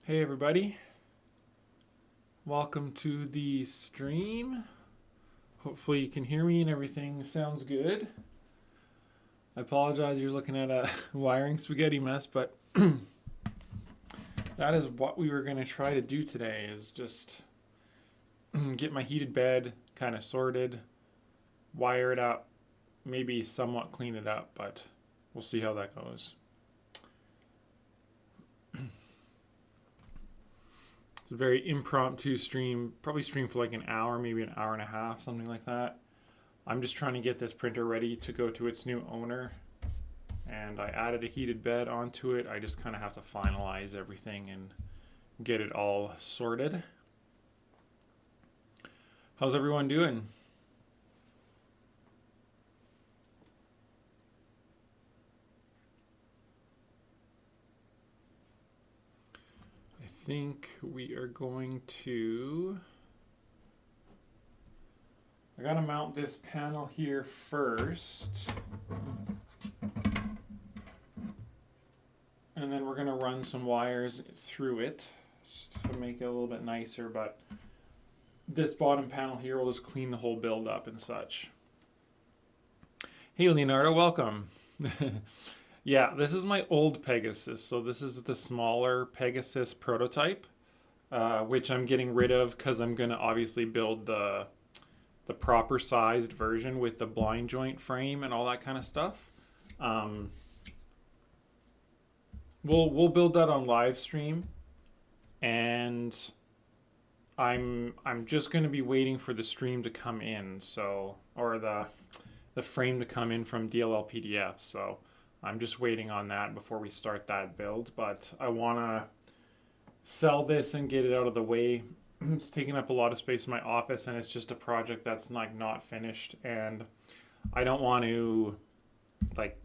Hey everybody, welcome to the stream. Hopefully you can hear me and everything sounds good. I apologize you're looking at a wiring spaghetti mess, but that is what we were going to try to do today, is just get my heated bed kind of sorted, wire it up, maybe somewhat clean it up, but we'll see how that goes. It's a very impromptu stream, probably stream for like an hour, maybe an hour and a half, something like that. I'm just trying to get this printer ready to go to its new owner. And I added a heated bed onto it. I just kind of have to finalize everything and get it all sorted. How's everyone doing? I think we are going to... I gotta mount this panel here first. And then we're gonna run some wires through it just to make it a little bit nicer, but this bottom panel here will just clean the whole build up and such. Hey Leonardo, welcome. Yeah, this is my old Pegasus. So this is the smaller Pegasus prototype, which I'm getting rid of because I'm gonna obviously build the proper sized version with the blind joint frame and all that kind of stuff. We'll build that on live stream, and I'm just going to be waiting for the stream to come in, or the frame to come in from DLL PDF. So I'm just waiting on that before we start that build. But I want to sell this and get it out of the way. It's taking up a lot of space in my office, and it's just a project that's like not finished, and I don't want to like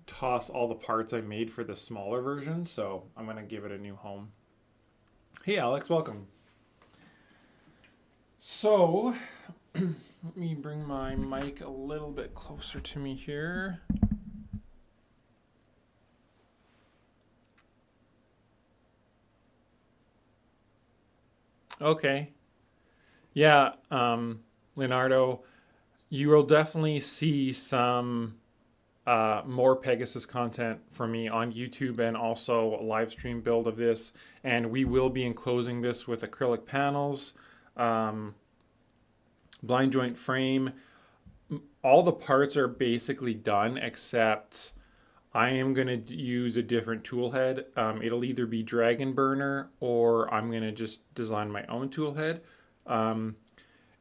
toss all the parts I made for the smaller version, so I'm gonna give it a new home. Hey Alex, welcome. So let me bring my mic a little bit closer to me here. Okay. Yeah, Leonardo, you will definitely see some more Pegasus content from me on YouTube, and also a live stream build of this. And we will be enclosing this with acrylic panels, blind joint frame. All the parts are basically done, except I am going to use a different tool head. It'll either be Dragon Burner, or I'm going to just design my own tool head. And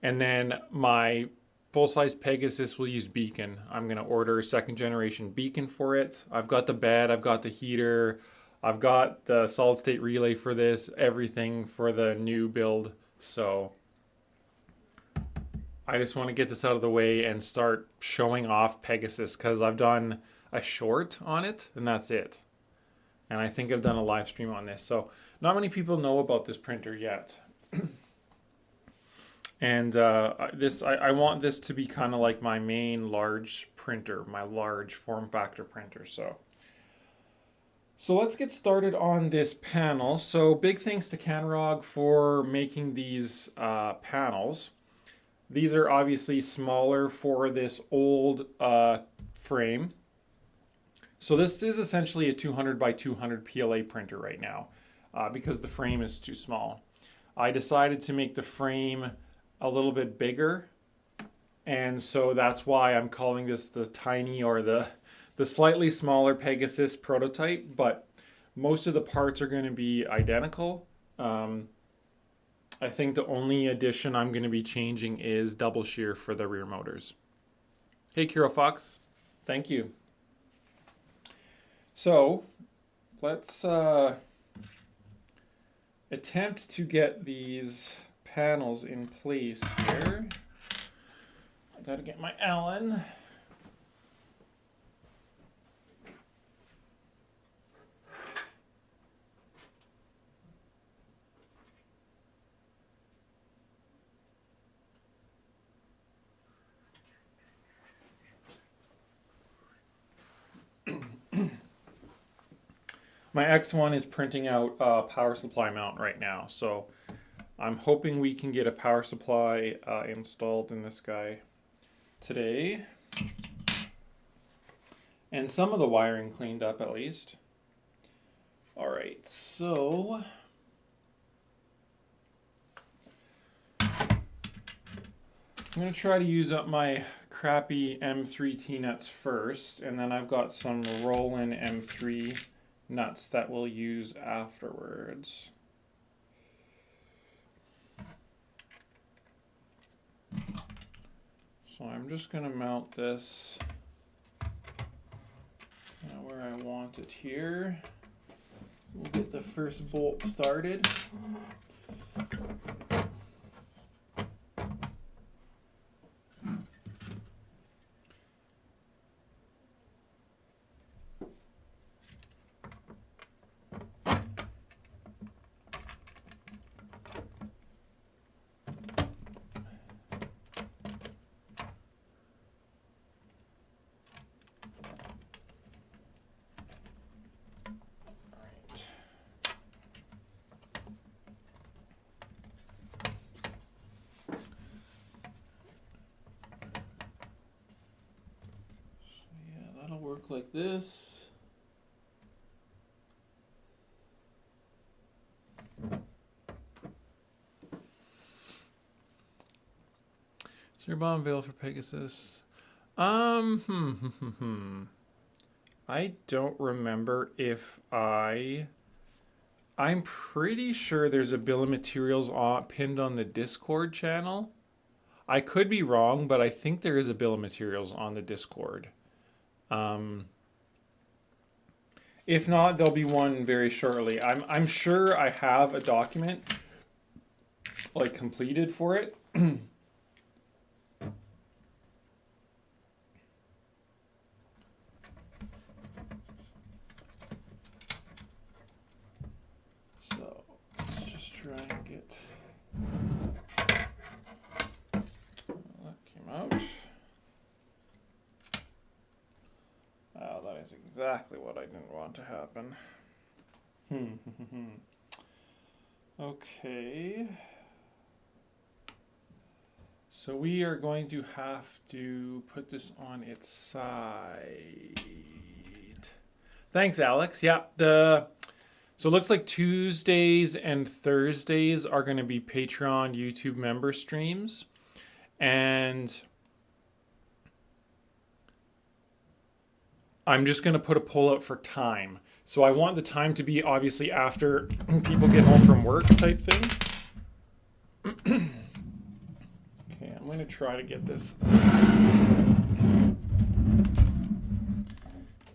then my full-size Pegasus will use Beacon. I'm going to order a second generation Beacon for it. I've got the bed, I've got the heater, I've got the solid state relay for this, everything for the new build. So I just want to get this out of the way and start showing off Pegasus, because I've done a short on it and that's it. And I think I've done a live stream on this. So not many people know about this printer yet. And I want this to be kind of like my main large printer, my large form factor printer. So let's get started on this panel. So big thanks to Canrog for making these panels. These are obviously smaller for this old frame. So this is essentially a 200 by 200 PLA printer right now, because the frame is too small. I decided to make the frame a little bit bigger, and so that's why I'm calling this the tiny, or the slightly smaller Pegasus prototype, but most of the parts are going to be identical. I think the only addition I'm going to be changing is double shear for the rear motors. Hey Kiro Fox, thank you. So let's attempt to get these panels in place here. I gotta get my Allen. My X1 is printing out a power supply mount right now, so I'm hoping we can get a power supply installed in this guy today. And some of the wiring cleaned up at least. All right, so I'm going to try to use up my crappy M3 T-nuts first, and then I've got some Roland M3 nuts that we'll use afterwards. So I'm just going to mount this where I want it here. We'll get the first bolt started. Work like this. Is your bomb available for Pegasus? I don't remember if I'm pretty sure there's a bill of materials pinned on the Discord channel. I could be wrong, but I think there is a bill of materials on the Discord. If not, there'll be one very shortly. I'm sure I have a document like completed for it. So let's just try and get that came out. Oh, that is exactly what I didn't want to happen. Okay. So we are going to have to put this on its side. Thanks, Alex. Yeah, so it looks like Tuesdays and Thursdays are going to be Patreon YouTube member streams. And I'm just going to put a poll out for time. So I want the time to be obviously after people get home from work type thing. Okay, I'm going to try to get this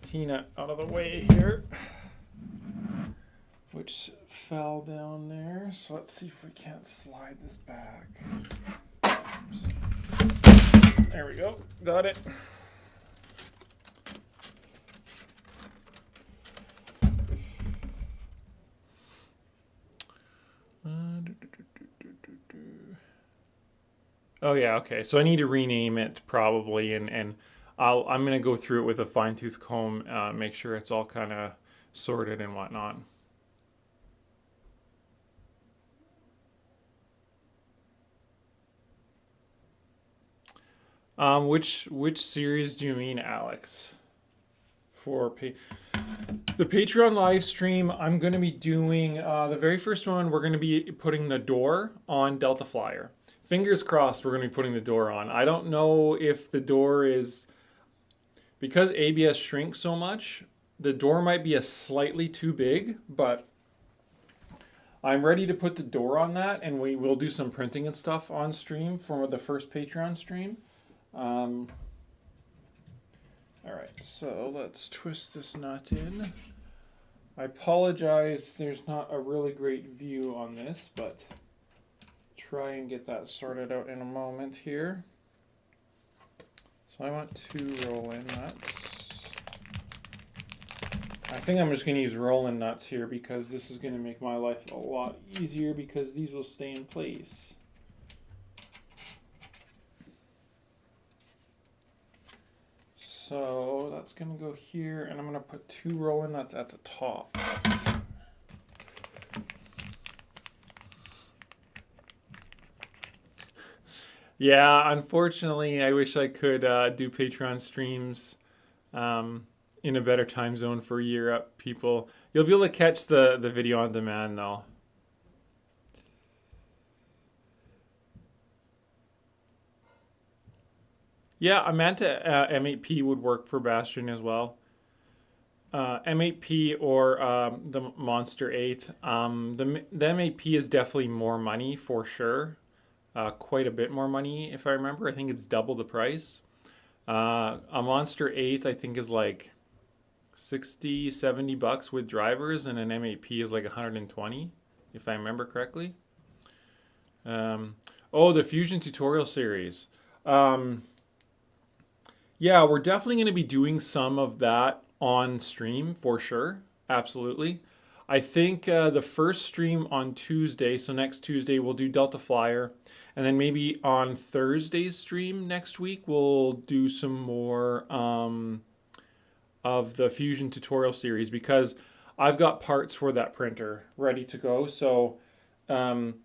T-nut out of the way here, which fell down there. So let's see if we can't slide this back. There we go. Got it. Oh yeah, okay. So I need to rename it probably, and I'm gonna go through it with a fine-tooth comb, make sure it's all kind of sorted and whatnot. Which series do you mean, Alex? For the Patreon live stream, I'm going to be doing the very first one. We're going to be putting the door on Delta Flyer. Fingers crossed, we're going to be putting the door on. I don't know if the door is, because ABS shrinks so much, the door might be a slightly too big, but I'm ready to put the door on that, and we will do some printing and stuff on stream for the first Patreon stream. All right, so let's twist this nut in. I apologize, there's not a really great view on this, but try and get that sorted out in a moment here. So I want 2 roll-in nuts. I think I'm just going to use roll-in nuts here because this is going to make my life a lot easier because these will stay in place. So that's gonna go here, and I'm gonna put 2 rolling. That's at the top. Yeah, unfortunately, I wish I could do Patreon streams um, in a better time zone for Europe people. You'll be able to catch the video on demand though. Yeah, Amanta M8P would work for Bastion as well. M8P or the Monster 8. The M8P is definitely more money for sure. Quite a bit more money if I remember. I think it's double the price. A Monster 8 I think is like 60, 70 bucks with drivers, and an M8P is like 120 if I remember correctly. Oh, the Fusion tutorial series. Um, Yeah, we're definitely going to be doing some of that on stream for sure. Absolutely. I think the first stream on Tuesday, so next Tuesday, we'll do Delta Flyer. And then maybe on Thursday's stream next week, we'll do some more of the Fusion tutorial series because I've got parts for that printer ready to go. So um,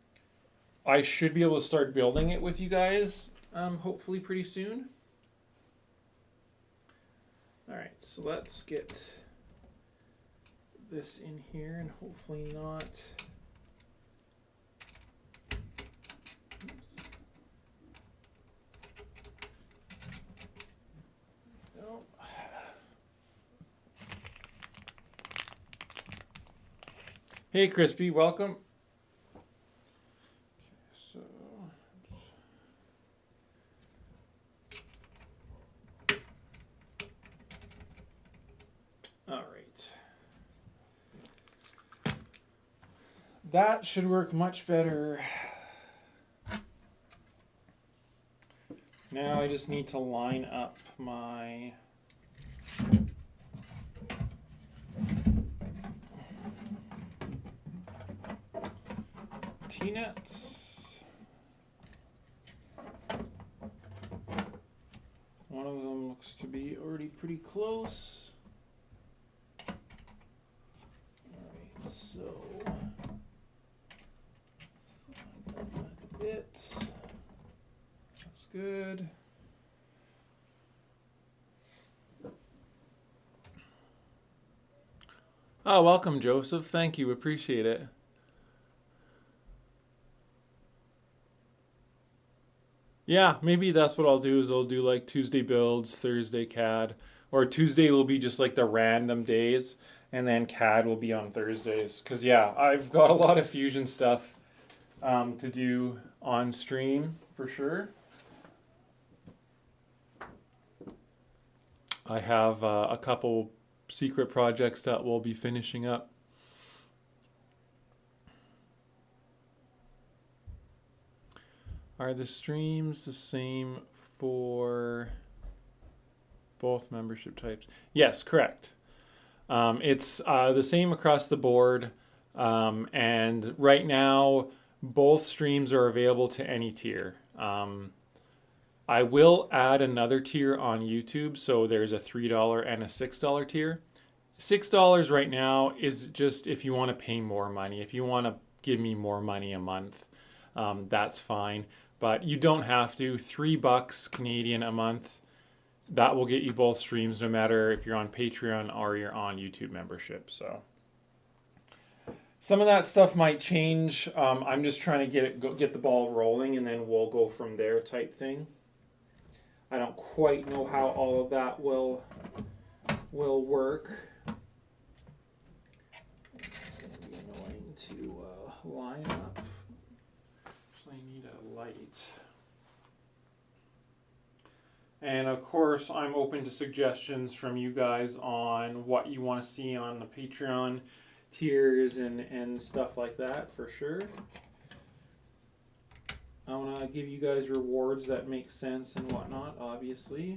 I should be able to start building it with you guys hopefully pretty soon. All right, so let's get this in here and hopefully not. Oops. No. Hey, Crispy, welcome. So. All right. That should work much better. Now I just need to line up my T-nuts. One of them looks to be already pretty close. Alright, so back a bit. That's good. Oh, welcome, Joseph. Thank you. Appreciate it. Yeah, maybe that's what I'll do is I'll do like Tuesday builds, Thursday CAD, or Tuesday will be just like the random days, and then CAD will be on Thursdays. Cause yeah, I've got a lot of Fusion stuff to do on stream for sure. I have a couple secret projects that we'll be finishing up. Are the streams the same for both membership types? Yes, correct. It's the same across the board. And right now, both streams are available to any tier. I will add another tier on YouTube. So there's a $3 and a $6 tier. $6 right now is just if you want to pay more money. If you want to give me more money a month, that's fine. But you don't have to. $3 Canadian a month. That will get you both streams no matter if you're on Patreon or you're on YouTube membership. So some of that stuff might change. I'm just trying to get the ball rolling and then we'll go from there type thing. I don't quite know how all of that will work. It's going to be annoying to line up. Actually, I need a light. And of course, I'm open to suggestions from you guys on what you want to see on the Patreon tiers and stuff like that for sure. I want to give you guys rewards that make sense and whatnot, obviously.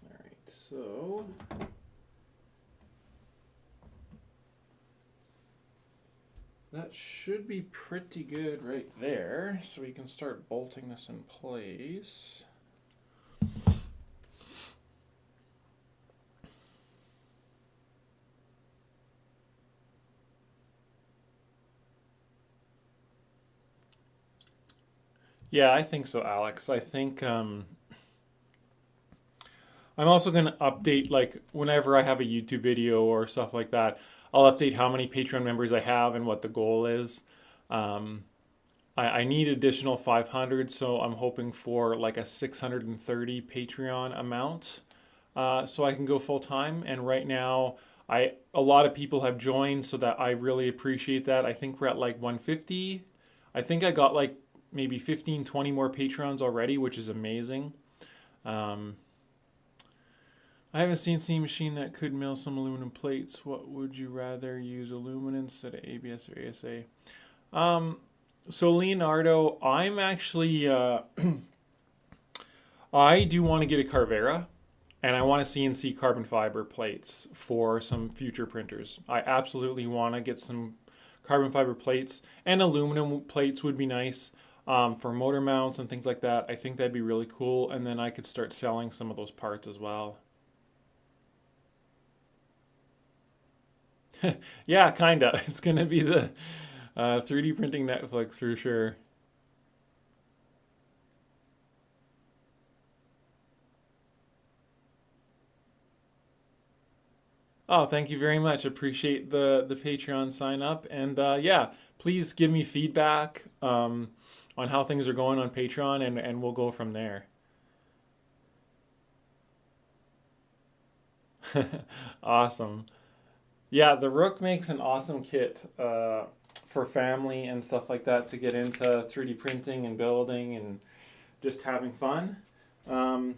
Alright, so That should be pretty good right there. So we can start bolting this in place. Yeah, I think so, Alex. I think I'm also going to update, like, whenever I have a YouTube video or stuff like that, I'll update how many Patreon members I have and what the goal is. Um, I need additional 500, so I'm hoping for like a 630 Patreon amount, so I can go full time. And right now, a lot of people have joined, so that I really appreciate that. I think we're at like 150. I think I got like maybe 15, 20 more Patreons already, which is amazing. Um, I haven't seen a machine that could mill some aluminum plates. What would you rather use, aluminum instead of ABS or ASA? So Leonardo, I'm actually I do want to get a Carvera, and I want to CNC carbon fiber plates for some future printers. I absolutely want to get some carbon fiber plates, and aluminum plates would be nice for motor mounts and things like that. I think that'd be really cool, and then I could start selling some of those parts as well. Yeah, kinda. It's gonna be the 3D printing Netflix for sure. Oh, thank you very much. Appreciate the Patreon sign up, and yeah, please give me feedback on how things are going on Patreon, and we'll go from there. Awesome. Yeah, the Rook makes an awesome kit for family and stuff like that to get into 3D printing and building and just having fun. Um,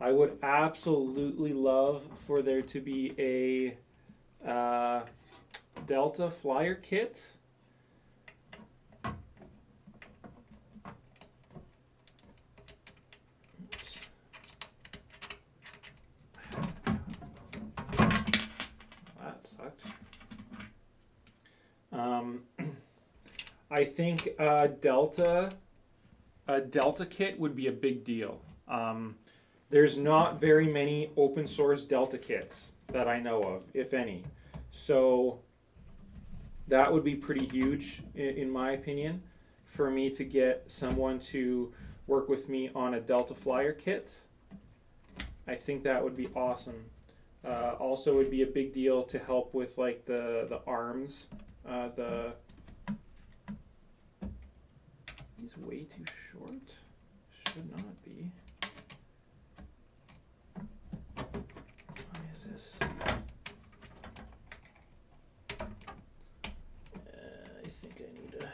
I would absolutely love for there to be a Delta Flyer kit. That sucked. Um, I think a Delta kit would be a big deal. There's not very many open source Delta kits that I know of, if any. So that would be pretty huge, in my opinion, for me to get someone to work with me on a Delta Flyer kit. I think that would be awesome. Also, it would be a big deal to help with like the arms. The He's way too short. Should not be. Why is this? I think I need a.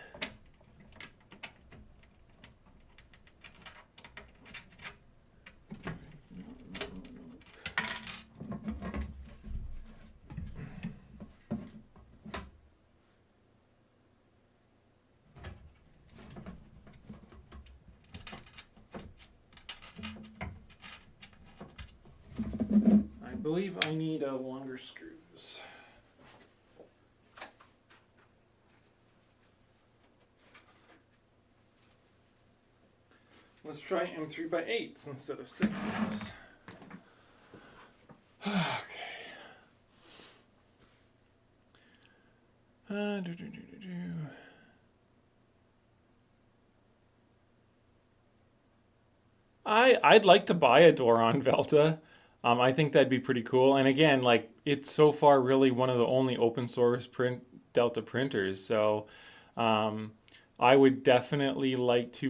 No, no, no. I believe I need longer screws. Let's try M3x8s instead of 6s. Okay. Do, do, do, do, do. I'd like to buy a door on Velta. I think that'd be pretty cool. And again, like it's so far really one of the only open source print Delta printers. So um, I would definitely like to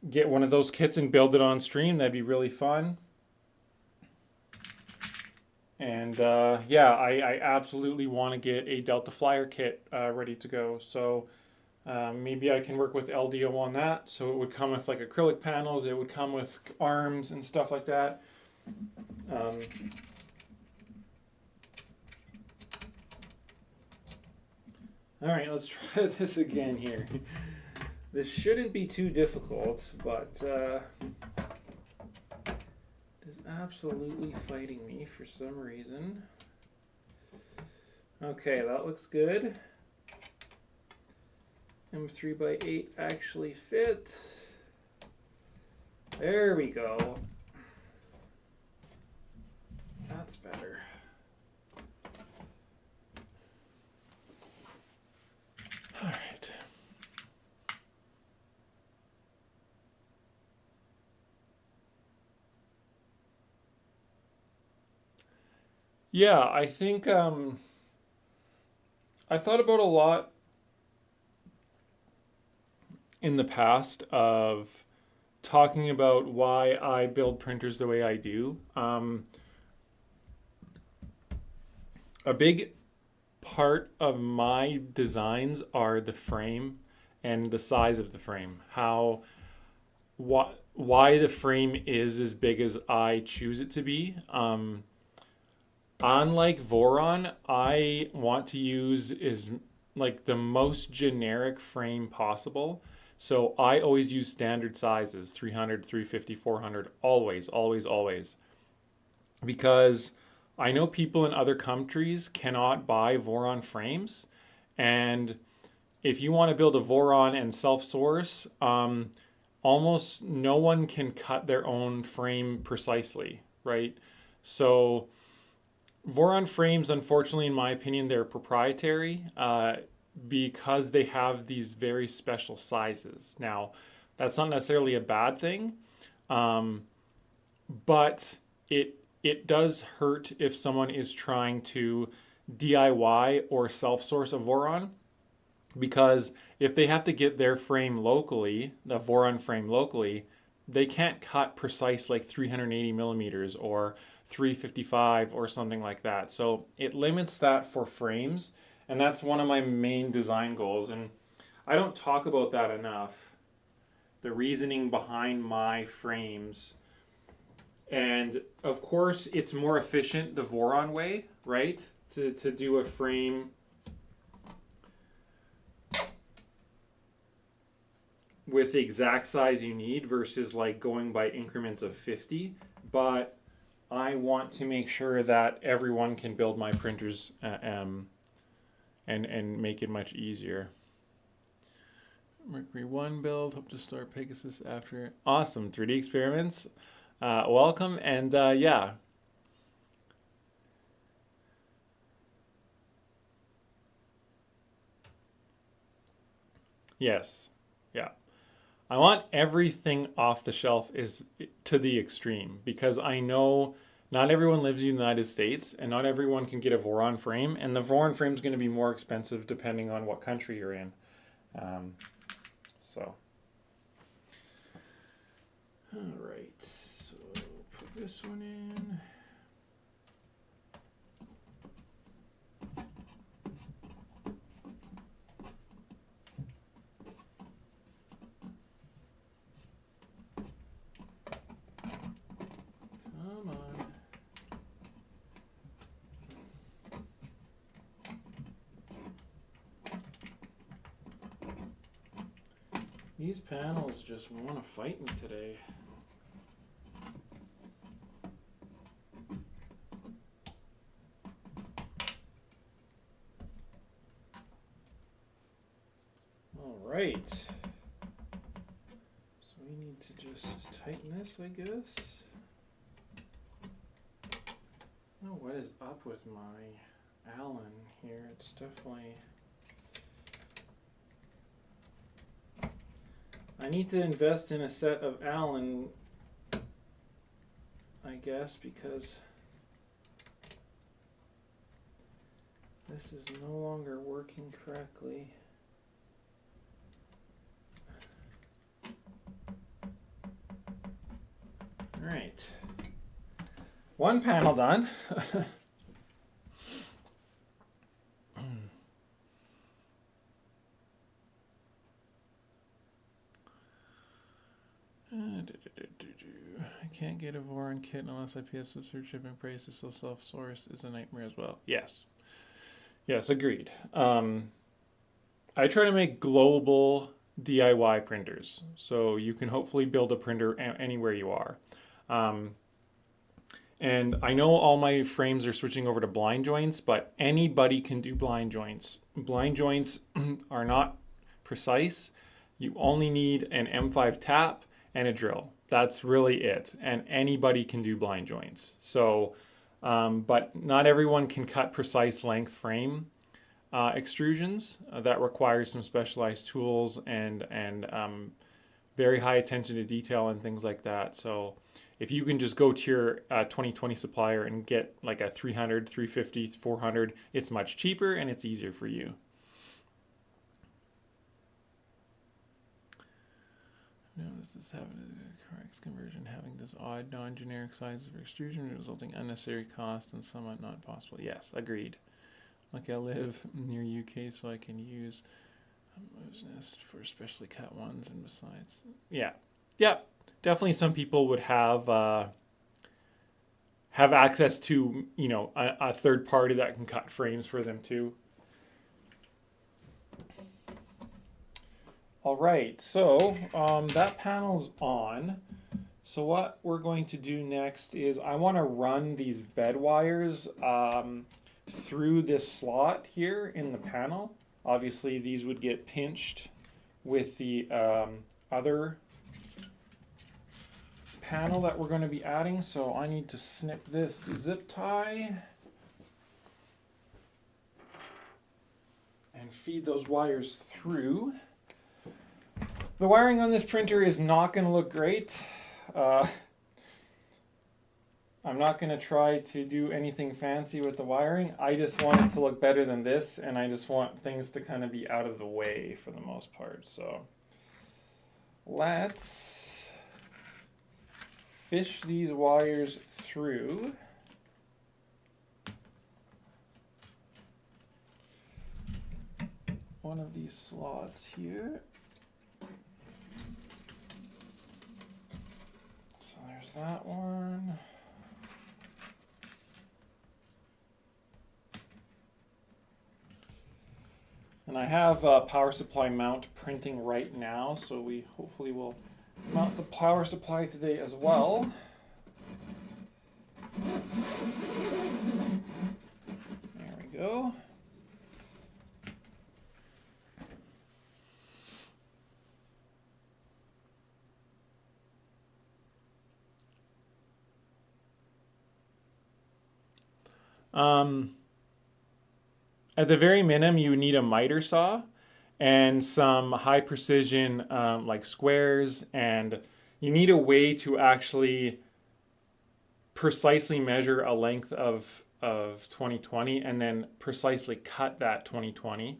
get one of those kits and build it on stream. That'd be really fun. And yeah, I absolutely want to get a Delta Flyer kit ready to go. So maybe I can work with LDO on that. So it would come with like acrylic panels. It would come with arms and stuff like that. Um, all right, let's try this again here. This shouldn't be too difficult, but it's absolutely fighting me for some reason. Okay, that looks good. M3x8 actually fit. There we go. That's better. All right. Yeah, I think I thought about a lot in the past of talking about why I build printers the way I do. A big part of my designs are the frame and the size of the frame. Why the frame is as big as I choose it to be. Unlike Voron, I want to use is like the most generic frame possible. So I always use standard sizes, 300, 350, 400, always, always, always. Because I know people in other countries cannot buy Voron frames. And if you want to build a Voron and self source, almost no one can cut their own frame precisely, right? So Voron frames, unfortunately, in my opinion, they're proprietary because they have these very special sizes. Now, that's not necessarily a bad thing, um, but it does hurt if someone is trying to DIY or self-source a Voron because if they have to get their frame locally, the Voron frame locally, they can't cut precise like 380 millimeters or 355 or something like that. So it limits that for frames, and that's one of my main design goals. And I don't talk about that enough. The reasoning behind my frames. And of course, it's more efficient the Voron way, right? To do a frame with the exact size you need versus like going by increments of 50. But I want to make sure that everyone can build my printers and make it much easier. Mercury 1 build, hope to start Pegasus after. Awesome, 3D experiments. Welcome, and yeah. Yes, yeah. I want everything off the shelf is to the extreme because I know not everyone lives in the United States and not everyone can get a Voron frame, and the Voron frame is going to be more expensive depending on what country you're in. Um, so, all right. So put this one in. Come on. These panels just want to fight me today. All right. So we need to just tighten this, I guess. Oh, what is up with my Allen here? It's definitely... I need to invest in a set of Allen, I guess, because this is no longer working correctly. All right. One panel done. I can't get a Voron kit unless I pay a subscription shipping price. So self-source is a nightmare as well. Yes. Yes, agreed. I try to make global DIY printers, so you can hopefully build a printer anywhere you are. And I know all my frames are switching over to blind joints, but anybody can do blind joints. Blind joints are not precise. You only need an M5 tap and a drill. That's really it. And anybody can do blind joints. So, but not everyone can cut precise length frame extrusions. That requires some specialized tools and very high attention to detail and things like that. So if you can just go to your 2020 supplier and get like a 300, 350, 400, it's much cheaper and it's easier for you. Notice this happened correct conversion having this odd non-generic size of extrusion resulting unnecessary cost and somewhat not possible. Yes, agreed. Like I live near UK, so I can use Nest for especially cut ones, and besides, yeah, definitely some people would have access to a third party that can cut frames for them too. All right, so that panel's on. So what we're going to do next is I want to run these bed wires through this slot here in the panel. Obviously, these would get pinched with the other panel that we're going to be adding. So I need to snip this zip tie and feed those wires through. The wiring on this printer is not going to look great. I'm not going to try to do anything fancy with the wiring. I just want it to look better than this, and I just want things to kind of be out of the way for the most part. So let's fish these wires through. One of these slots here. So there's that one. And I have a power supply mount printing right now, so we hopefully will mount the power supply today as well. There we go. At the very minimum, you need a miter saw and some high precision like squares, and you need a way to actually precisely measure a length of 2020 and then precisely cut that 2020.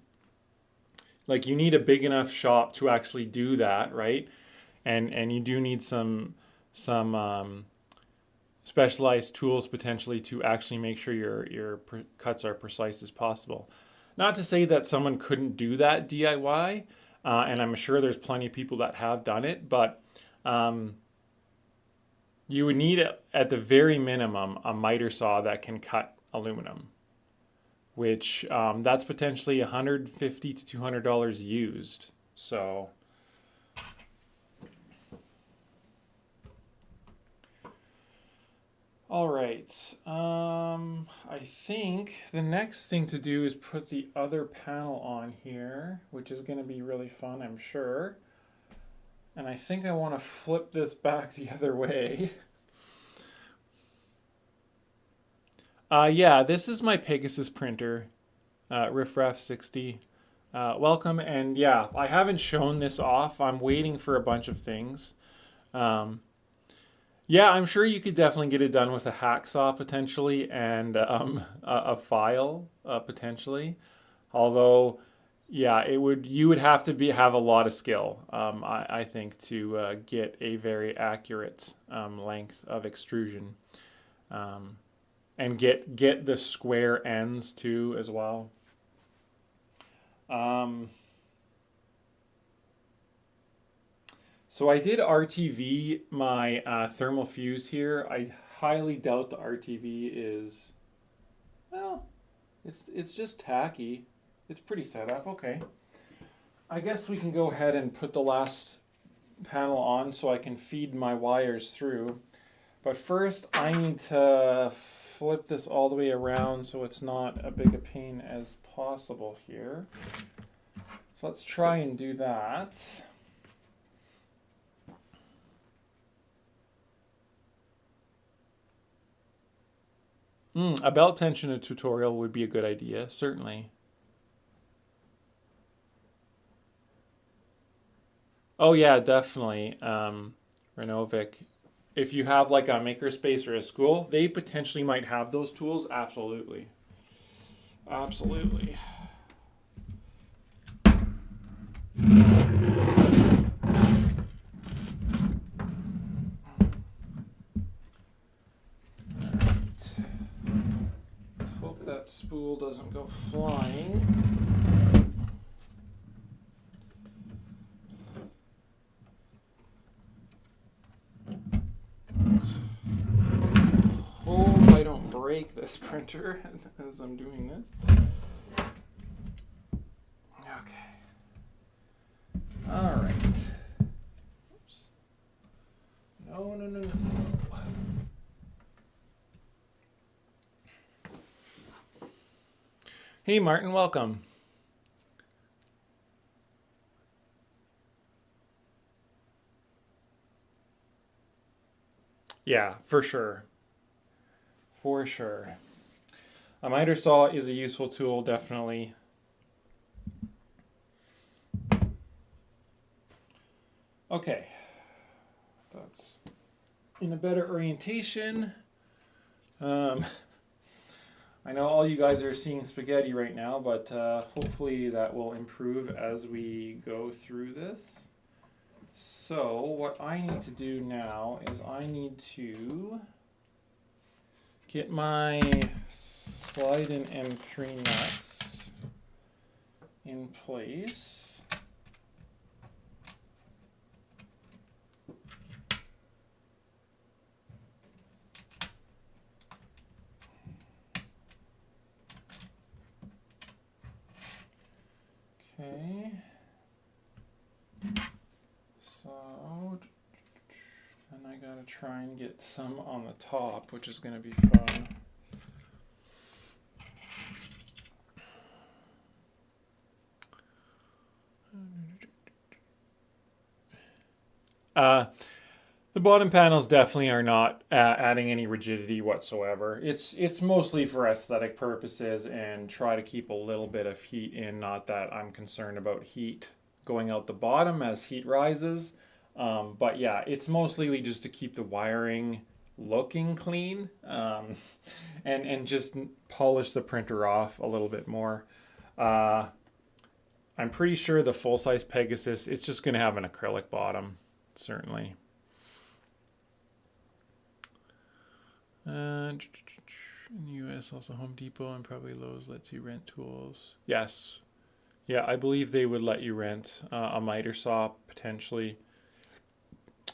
Like you need a big enough shop to actually do that, right? And you do need some specialized tools potentially to actually make sure your cuts are precise as possible. Not to say that someone couldn't do that DIY, and I'm sure there's plenty of people that have done it, but you would need, at the very minimum, a miter saw that can cut aluminum, which that's potentially $150 to $200 used. So all right, I think the next thing to do is put the other panel on here, which is going to be really fun, I'm sure. And I think I want to flip this back the other way. Yeah, this is my Pegasus printer, Riffraff 60. Welcome, and yeah, I haven't shown this off. I'm waiting for a bunch of things. Yeah, I'm sure you could definitely get it done with a hacksaw potentially and a file potentially. Although, yeah, you would have to have a lot of skill, I think, to get a very accurate length of extrusion, and get the square ends too as well. So I did RTV my thermal fuse here. I highly doubt the RTV is, well, it's just tacky. It's pretty set up. Okay. I guess we can go ahead and put the last panel on so I can feed my wires through. But first, I need to flip this all the way around so it's not a big a pain as possible here. So let's try and do that. A belt tension tutorial would be a good idea, certainly. Oh yeah, definitely. Renovic. If you have like a makerspace or a school, they potentially might have those tools. Absolutely. Absolutely. Let's hope that spool doesn't go flying. Hope I don't break this printer as I'm doing this. Okay. All right. Oops. No, no, no, no. Hey, Martin, welcome. Yeah, for sure. For sure. A miter saw is a useful tool, definitely. Okay. That's in a better orientation. I know all you guys are seeing spaghetti right now, but hopefully that will improve as we go through this. So what I need to do now is I need to get my slide in M3 nuts in place. Okay. So, and I gotta try and get some on the top, which is gonna be fun. The bottom panels definitely are not adding any rigidity whatsoever. It's mostly for aesthetic purposes and try to keep a little bit of heat in. Not that I'm concerned about heat going out the bottom as heat rises. But yeah, it's mostly just to keep the wiring looking clean and just polish the printer off a little bit more. I'm pretty sure the full-size Pegasus, it's just going to have an acrylic bottom, certainly. In the US, also Home Depot and probably Lowe's lets you rent tools. Yes. Yeah, I believe they would let you rent a miter saw, potentially.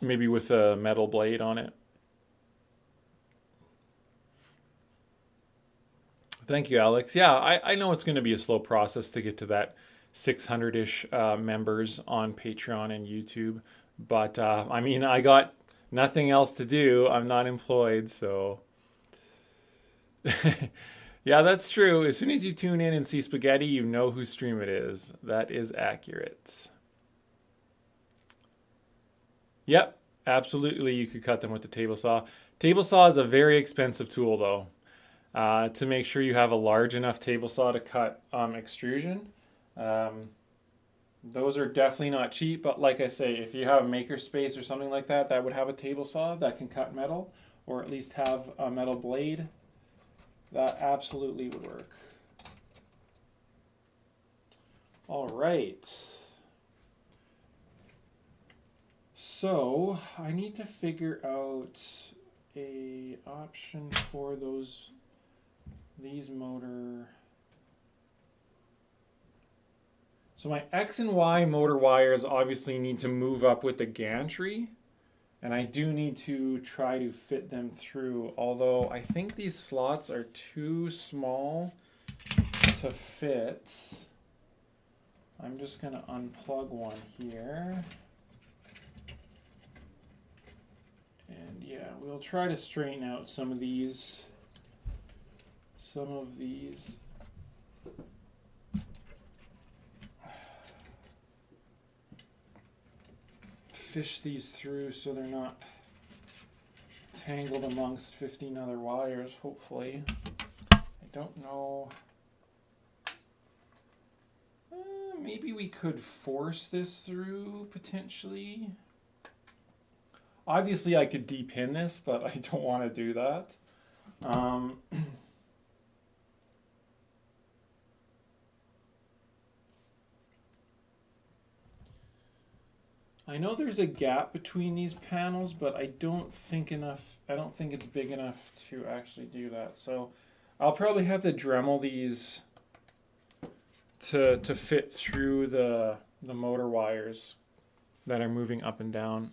Maybe with a metal blade on it. Thank you, Alex. Yeah, I know it's going to be a slow process to get to that 600-ish members on Patreon and YouTube. But, I mean, I got nothing else to do. I'm not employed, so... Yeah, that's true. As soon as you tune in and see spaghetti, you know whose stream it is. That is accurate. Yep, absolutely you could cut them with the table saw. Table saw is a very expensive tool, though. To make sure you have a large enough table saw to cut extrusion. Those are definitely not cheap, but like I say, if you have a makerspace or something like that, that would have a table saw that can cut metal, or at least have a metal blade, that absolutely would work. All right. So I need to figure out a option for these motor. So my X and Y motor wires obviously need to move up with the gantry, and I do need to try to fit them through, although I think these slots are too small to fit. I'm just going to unplug one here. And yeah, we'll try to straighten out some of these. Some of these. Fish these through so they're not tangled amongst 15 other wires, hopefully. I don't know. Maybe we could force this through, potentially. Obviously, I could depin this, but I don't want to do that. I know there's a gap between these panels, but I don't think it's big enough to actually do that. So I'll probably have to Dremel these to fit through the motor wires that are moving up and down.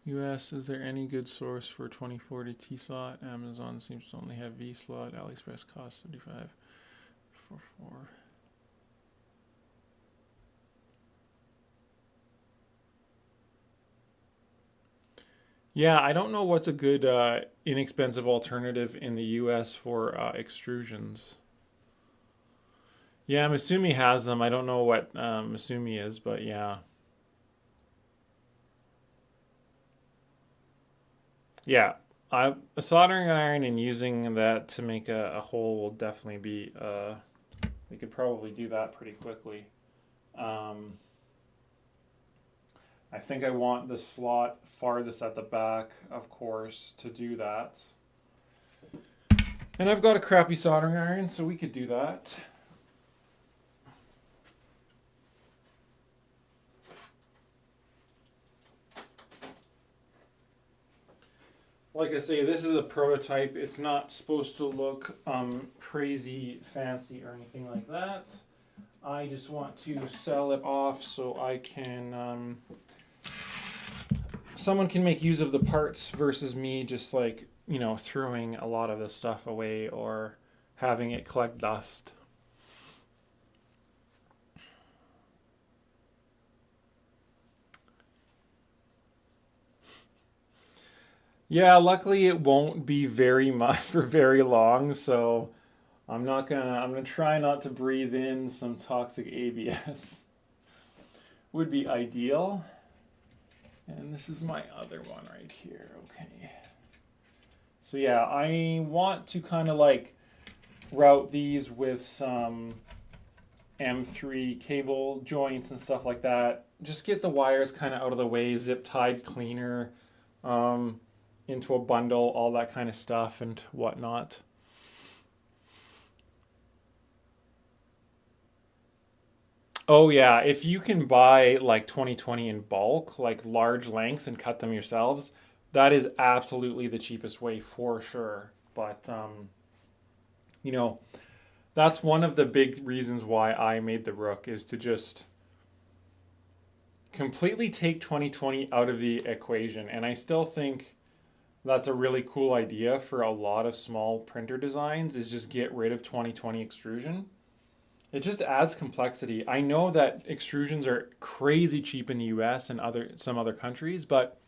US, is there any good source for 2040 T slot? Amazon seems to only have V slot. AliExpress costs 35 for 4. Yeah, I don't know what's a good inexpensive alternative in the US for extrusions. Yeah, Masumi has them. I don't know what Masumi is, but yeah. Yeah, a soldering iron and using that to make a hole will definitely be. We could probably do that pretty quickly. I think I want the slot farthest at the back, of course, to do that. And I've got a crappy soldering iron, so we could do that. Like I say, this is a prototype. It's not supposed to look crazy fancy or anything like that. I just want to sell it off so I can someone can make use of the parts versus me just like, throwing a lot of this stuff away or having it collect dust. Yeah, luckily it won't be very much for very long, so I'm gonna try not to breathe in some toxic ABS. Would be ideal. And this is my other one right here. Okay. So yeah, I want to kind of like route these with some M3 cable joints and stuff like that. Just get the wires kind of out of the way, zip tied cleaner, into a bundle, all that kind of stuff and whatnot. Oh yeah, if you can buy like 2020 in bulk, like large lengths and cut them yourselves, that is absolutely the cheapest way for sure. But you know, that's one of the big reasons why I made the Rook is to just completely take 2020 out of the equation. And I still think that's a really cool idea for a lot of small printer designs is just get rid of 2020 extrusion. It just adds complexity. I know that extrusions are crazy cheap in the US and some other countries, but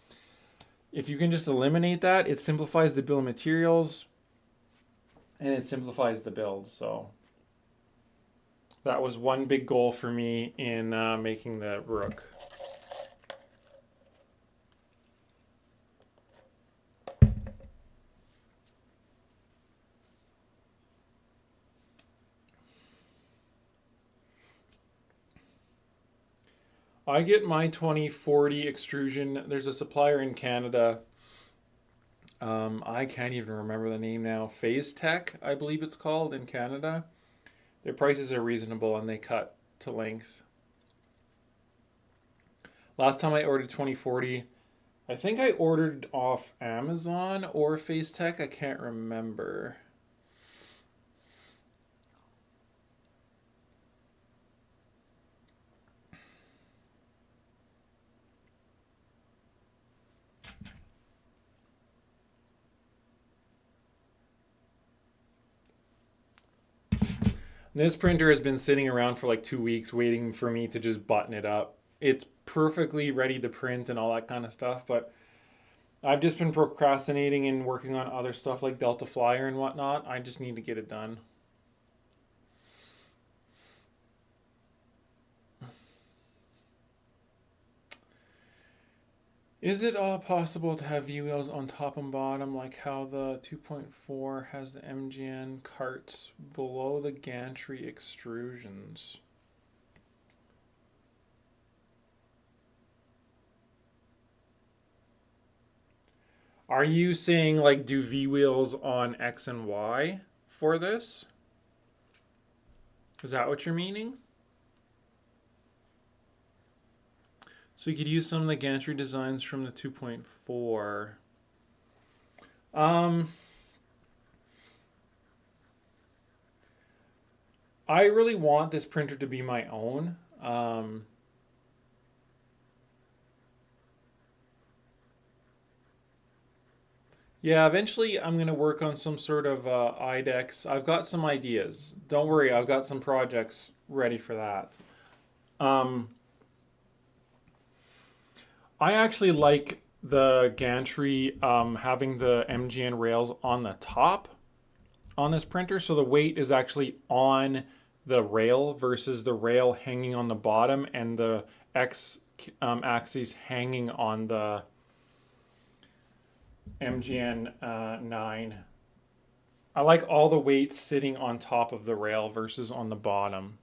if you can just eliminate that, it simplifies the bill of materials and it simplifies the build. So that was one big goal for me in making the Rook. I get my 2040 extrusion. There's a supplier in Canada. I can't even remember the name now. Phase Tech, I believe it's called in Canada. Their prices are reasonable and they cut to length. Last time I ordered 2040, I think I ordered off Amazon or Phase Tech. I can't remember. This printer has been sitting around for like 2 weeks waiting for me to just button it up. It's perfectly ready to print and all that kind of stuff, but I've just been procrastinating and working on other stuff like Delta Flyer and whatnot. I just need to get it done. Is it all possible to have V-wheels on top and bottom like how the 2.4 has the MGN carts below the gantry extrusions? Are you saying like do V-wheels on X and Y for this? Is that what you're meaning? So you could use some of the gantry designs from the 2.4. I really want this printer to be my own. Yeah, eventually I'm going to work on some sort of IDEX. I've got some ideas. Don't worry, I've got some projects ready for that. Um, I actually like the gantry having the MGN rails on the top on this printer, so the weight is actually on the rail versus the rail hanging on the bottom and the X axis hanging on the MGN 9. I like all the weight sitting on top of the rail versus on the bottom.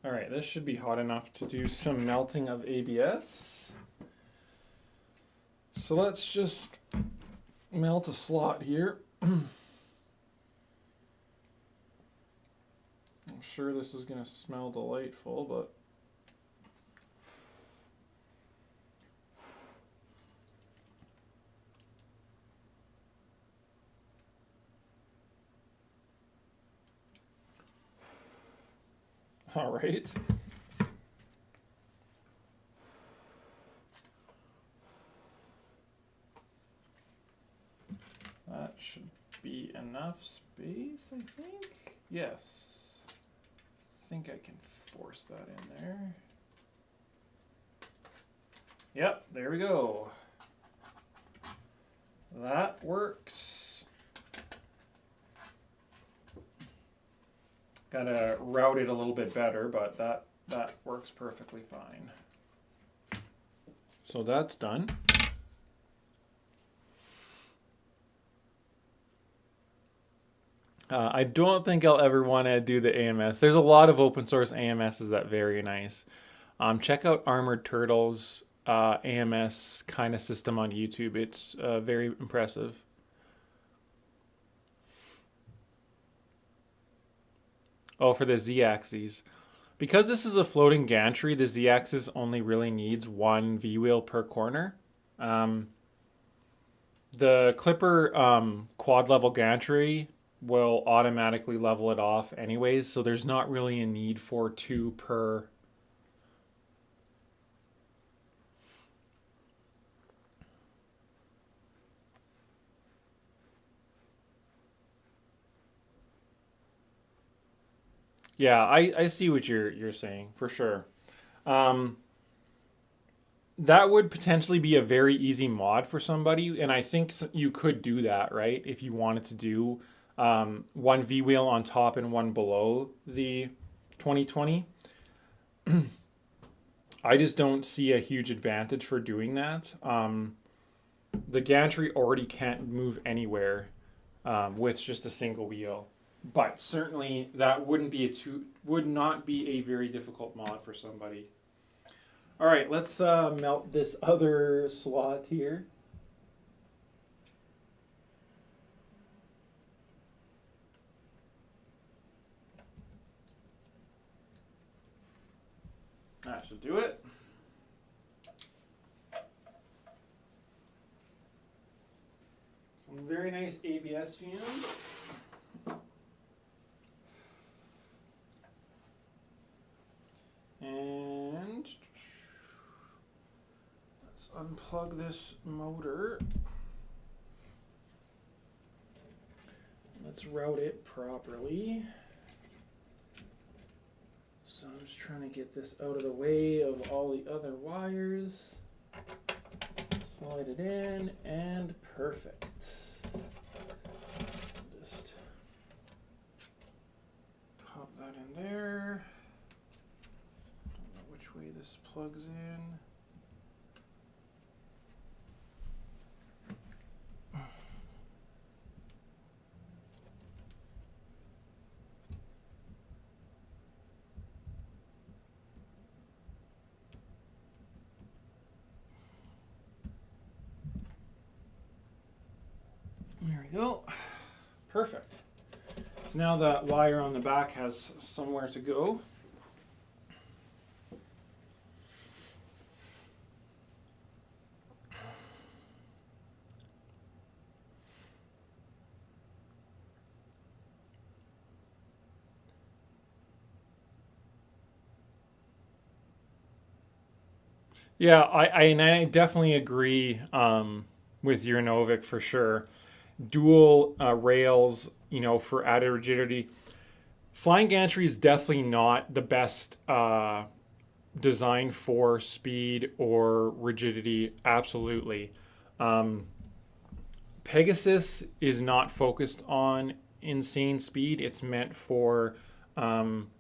All right, this should be hot enough to do some melting of ABS. So let's just melt a slot here. I'm sure this is going to smell delightful, but all right. That should be enough space, I think. Yes. I think I can force that in there. Yep, there we go. That works. Gotta route it a little bit better, but that works perfectly fine. So that's done. I don't think I'll ever want to do the AMS. There's a lot of open source AMSs that are very nice. Check out Armored Turtle's AMS kind of system on YouTube. It's very impressive. Oh, for the Z-axis. Because this is a floating gantry, the Z-axis only really needs one V-wheel per corner. The Clipper quad level gantry will automatically level it off anyways, so there's not really a need for two per. Yeah, I see what you're saying for sure. Um, that would potentially be a very easy mod for somebody, and I think you could do that, right? If you wanted to do one V wheel on top and one below the 2020. I just don't see a huge advantage for doing that. The gantry already can't move anywhere with just a single wheel. But certainly that would not be a very difficult mod for somebody. All right, let's melt this other slot here. That should do it. Some very nice ABS fumes. And let's unplug this motor. Let's route it properly. So I'm just trying to get this out of the way of all the other wires. Slide it in, and perfect. Just pop that in there. Don't know which way this plugs in. There we go. Perfect. So now that wire on the back has somewhere to go. Yeah, I definitely agree with your Novik for sure. Dual rails, for added rigidity. Flying gantry is definitely not the best design for speed or rigidity. Absolutely. Um, Pegasus is not focused on insane speed. It's meant for um,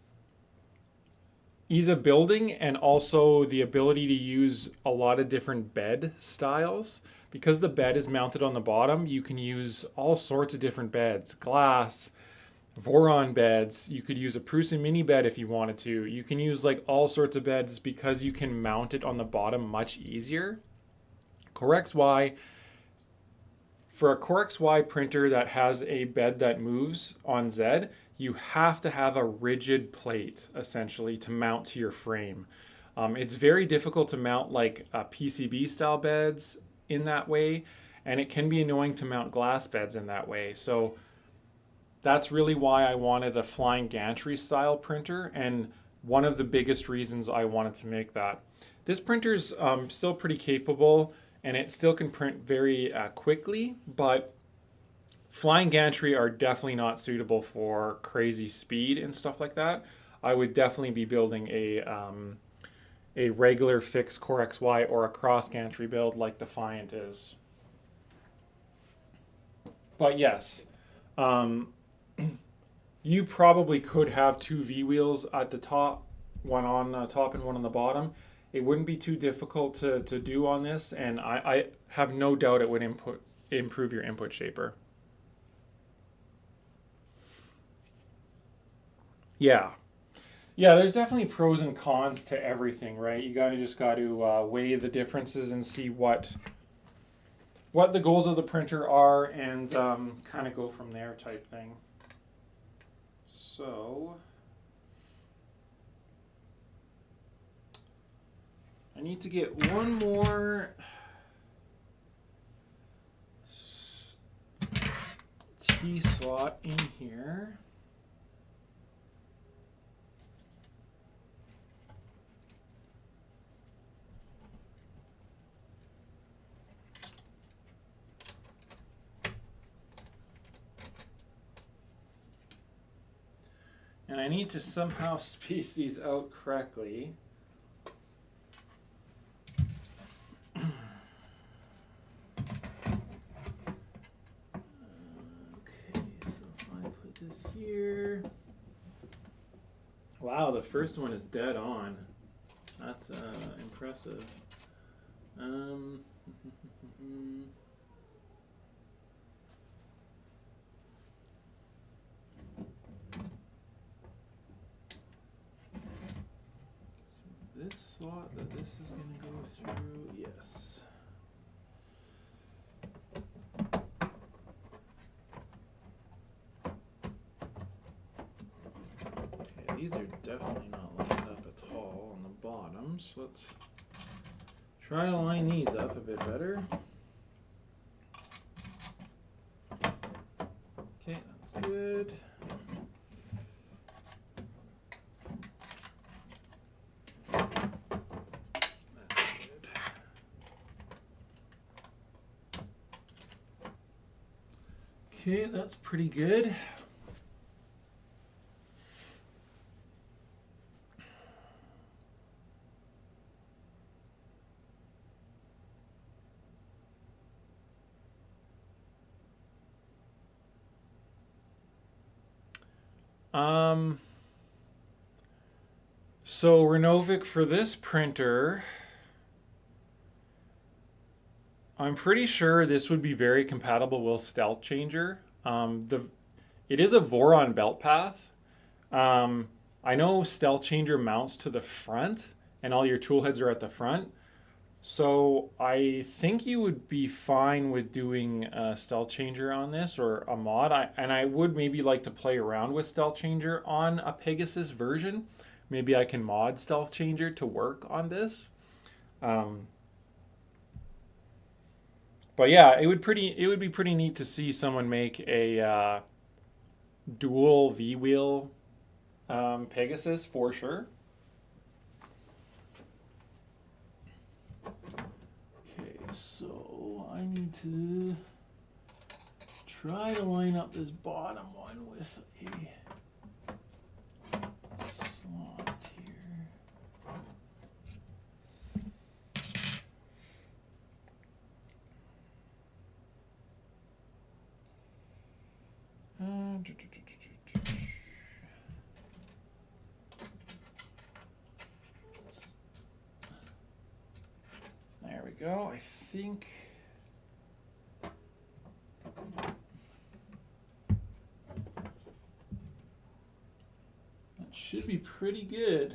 ease of building and also the ability to use a lot of different bed styles. Because the bed is mounted on the bottom, you can use all sorts of different beds. Glass, Voron beds. You could use a Prusa mini bed if you wanted to. You can use like all sorts of beds because you can mount it on the bottom much easier. CoreXY, for a CoreXY printer that has a bed that moves on Z, you have to have a rigid plate essentially to mount to your frame. It's very difficult to mount like PCB style beds in that way, and it can be annoying to mount glass beds in that way. So that's really why I wanted a flying gantry style printer, and one of the biggest reasons I wanted to make that. This printer's still pretty capable, and it still can print very quickly, but flying gantry are definitely not suitable for crazy speed and stuff like that. I would definitely be building a regular fixed CoreXY or a cross gantry build like Defiant is. But yes, you probably could have two V wheels at the top, one on the top and one on the bottom. It wouldn't be too difficult to do on this, and I have no doubt it would improve your input shaper. Yeah. Yeah, there's definitely pros and cons to everything, right? You just got to weigh the differences and see what the goals of the printer are, and kind of go from there type thing. So I need to get one more T slot in here. And I need to somehow space these out correctly. Okay, so if I put this here. Wow, the first one is dead on. That's impressive. This slot that this is going to go through, yes. Okay, these are definitely not lined up at all on the bottom, so let's try to line these up a bit better. Okay, that's good. That's good. Okay, that's pretty good. Um, so Renovic for this printer, I'm pretty sure this would be very compatible with Stealth Changer. It is a Voron belt path. Um, I know Stealth Changer mounts to the front, and all your tool heads are at the front. So I think you would be fine with doing a Stealth Changer on this or a mod. I would maybe like to play around with Stealth Changer on a Pegasus version. Maybe I can mod Stealth Changer to work on this. Um, but yeah, it would be pretty neat to see someone make a dual V wheel Pegasus for sure. Okay, so I need to try to line up this bottom one with a slot here. There we go. I think that should be pretty good.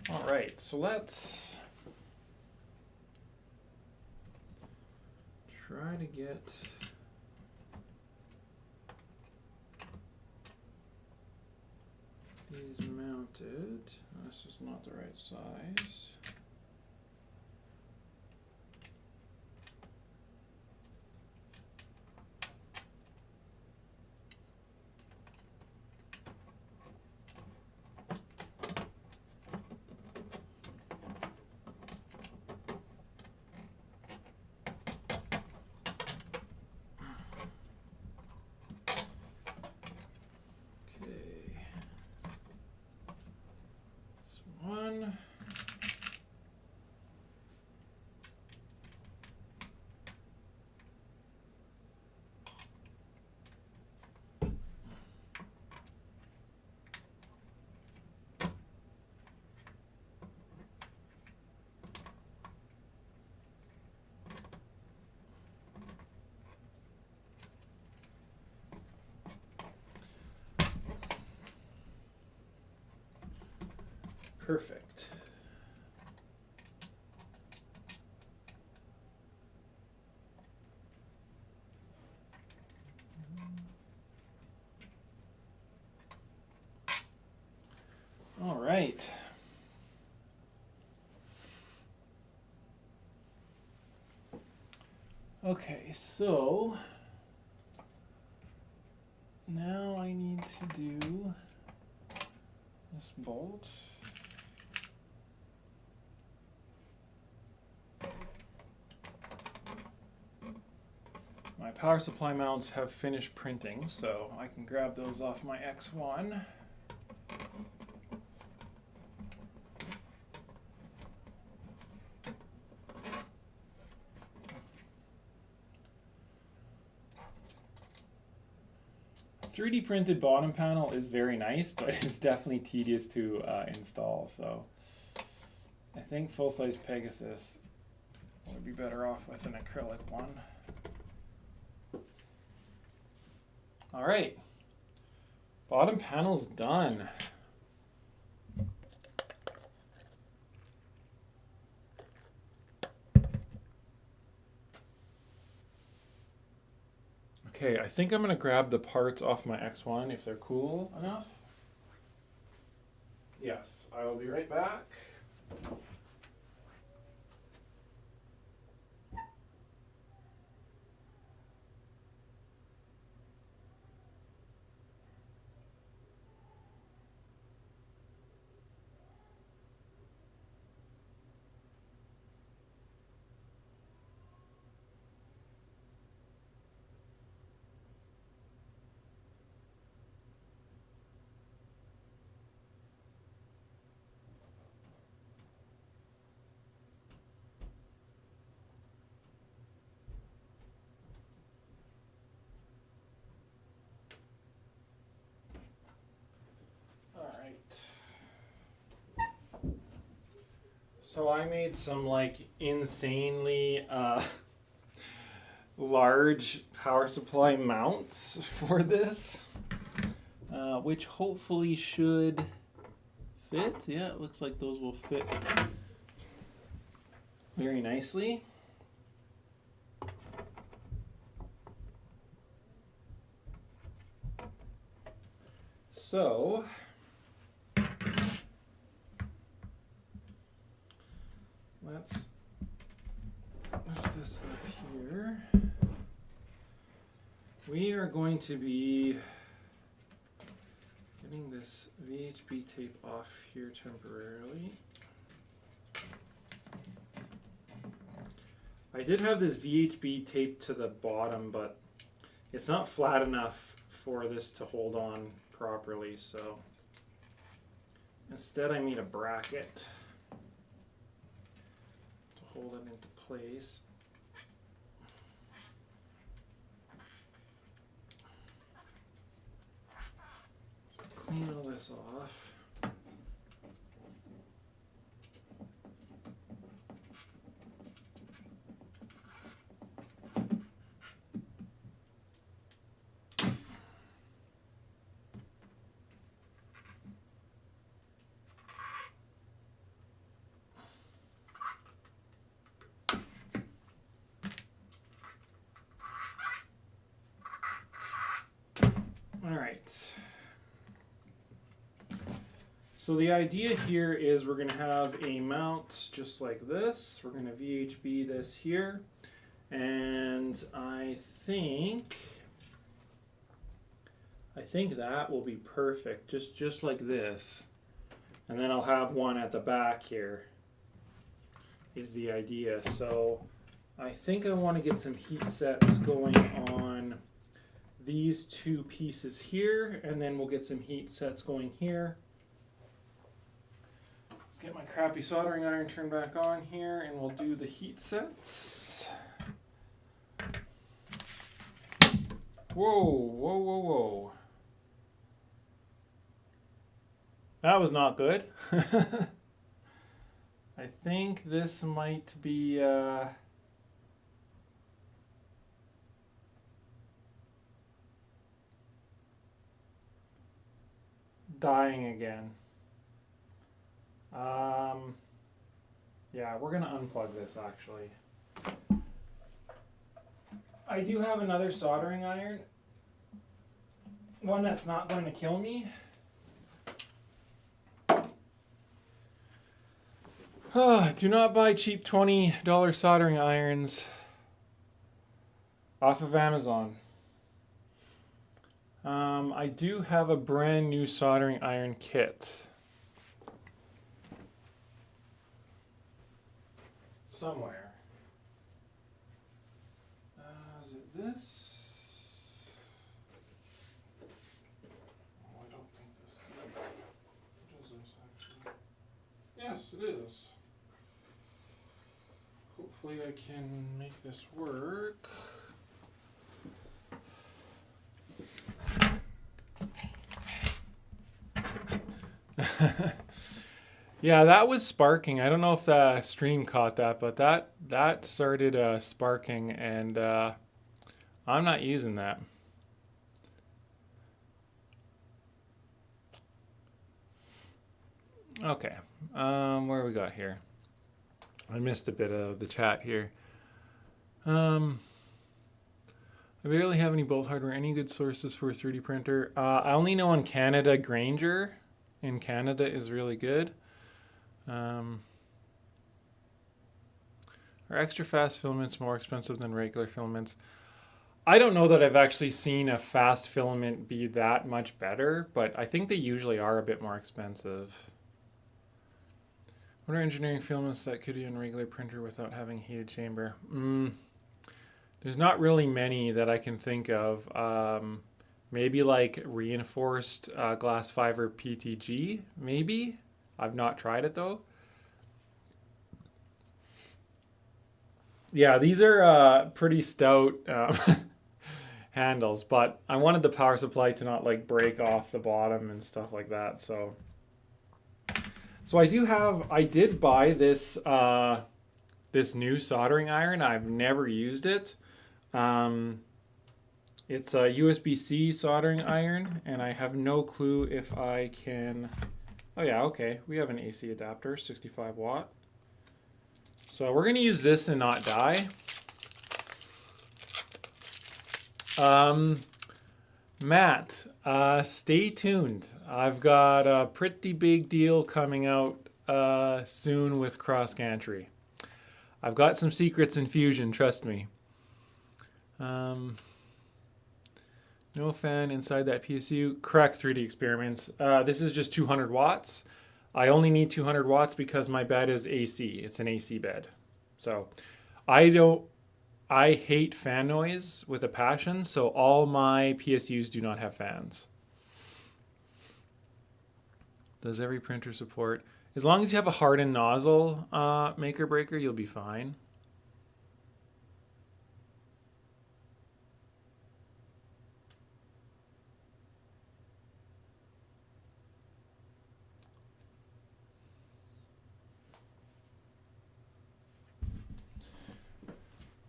All right, so let's try to get these mounted. This is not the right size. One. Perfect. All right. Okay, so now I need to do this bolt. My power supply mounts have finished printing, so I can grab those off my X1. 3D printed bottom panel is very nice, but it's definitely tedious to install. So I think full-size Pegasus would be better off with an acrylic one. All right, bottom panel's done. Okay, I think I'm gonna grab the parts off my X1 if they're cool enough. Yes, I will be right back. So I made some like insanely large power supply mounts for this, which hopefully should fit. Yeah, it looks like those will fit very nicely. So let's lift this up here. We are going to be getting this VHB tape off here temporarily. I did have this VHB taped to the bottom, but it's not flat enough for this to hold on properly, so instead I made a bracket to hold it into place. So clean all this off. All right. So the idea here is we're going to have a mount just like this. We're going to VHB this here. And I think that will be perfect, just like this. And then I'll have one at the back here is the idea. So I think I want to get some heat sets going on these two pieces here, and then we'll get some heat sets going here. Let's get my crappy soldering iron turned back on here, and we'll do the heat sets. Whoa, whoa, whoa, whoa. That was not good. I think this might be dying again. Yeah, we're gonna unplug this actually. I do have another soldering iron, one that's not going to kill me. Do not buy cheap $20 soldering irons off of Amazon. I do have a brand new soldering iron kit somewhere. Is it this? Oh, I don't think this is it. What is this actually? Yes, it is. Hopefully I can make this work. Yeah, that was sparking. I don't know if the stream caught that, but that started sparking, and I'm not using that. Okay, where we got here? I missed a bit of the chat here. I barely have any bolt hardware. Any good sources for a 3D printer? I only know in Canada, Granger in Canada is really good. Are extra fast filaments more expensive than regular filaments? I don't know that I've actually seen a fast filament be that much better, but I think they usually are a bit more expensive. What are engineering filaments that could be in a regular printer without having a heated chamber? There's not really many that I can think of. Maybe like reinforced glass fiber PTG, maybe? I've not tried it though. Yeah, these are pretty stout handles, but I wanted the power supply to not like break off the bottom and stuff like that, so So I did buy this this new soldering iron. I've never used it. Um, it's a USB-C soldering iron, and I have no clue if I can. Oh yeah, okay. We have an AC adapter, 65 watt. So we're gonna use this and not die. Um, Matt, stay tuned. I've got a pretty big deal coming out soon with cross gantry. I've got some secrets in Fusion, trust me. Um, no fan inside that PSU. Correct 3D experiments. This is just 200 watts. I only need 200 watts because my bed is AC. It's an AC bed. So I don't I hate fan noise with a passion, so all my PSUs do not have fans. Does every printer support? As long as you have a hardened nozzle maker breaker, you'll be fine.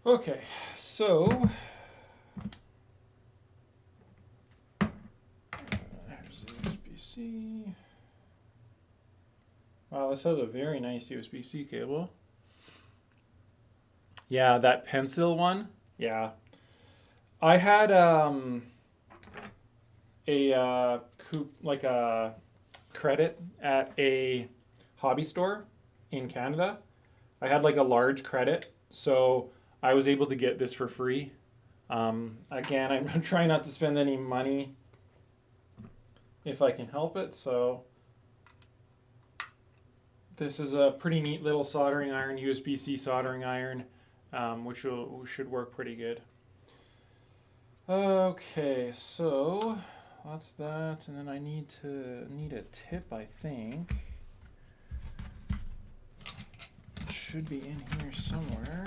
Okay, so there's the USB-C. Wow, this has a very nice USB-C cable. Yeah, that pencil one. Yeah, I had like a credit at a hobby store in Canada. I had like a large credit, so I was able to get this for free. Again, I'm trying not to spend any money if I can help it. So this is a pretty neat little soldering iron, USB-C soldering iron, which should work pretty good. Okay, so that's that, and then I need a tip, I think. It should be in here somewhere.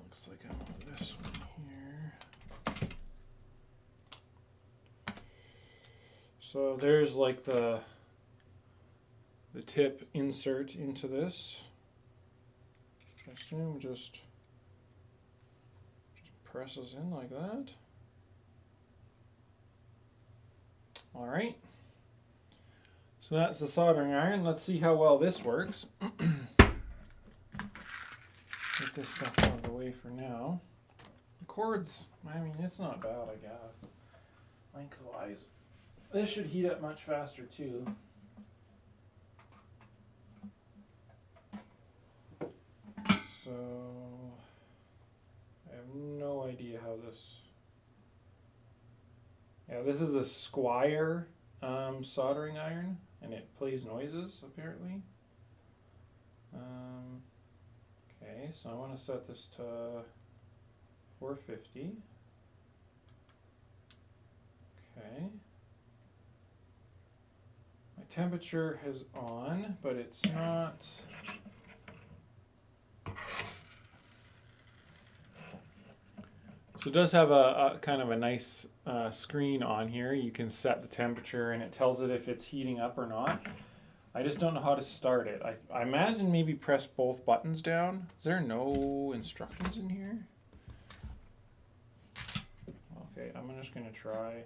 Looks like I'm on this one here. So there's like the tip insert into this. I assume just presses in like that. All right. So that's the soldering iron. Let's see how well this works. Get this stuff out of the way for now. The cords, I mean, it's not bad, I guess. Lengthwise. This should heat up much faster too. So I have no idea how this. Yeah, this is a Squire soldering iron, and it plays noises apparently. Okay, so I want to set this to 450. Okay. My temperature is on, but it's not. So it does have a kind of a nice screen on here. You can set the temperature and it tells it if it's heating up or not. I just don't know how to start it. I imagine maybe press both buttons down. Is there no instructions in here? Okay, I'm just going to try.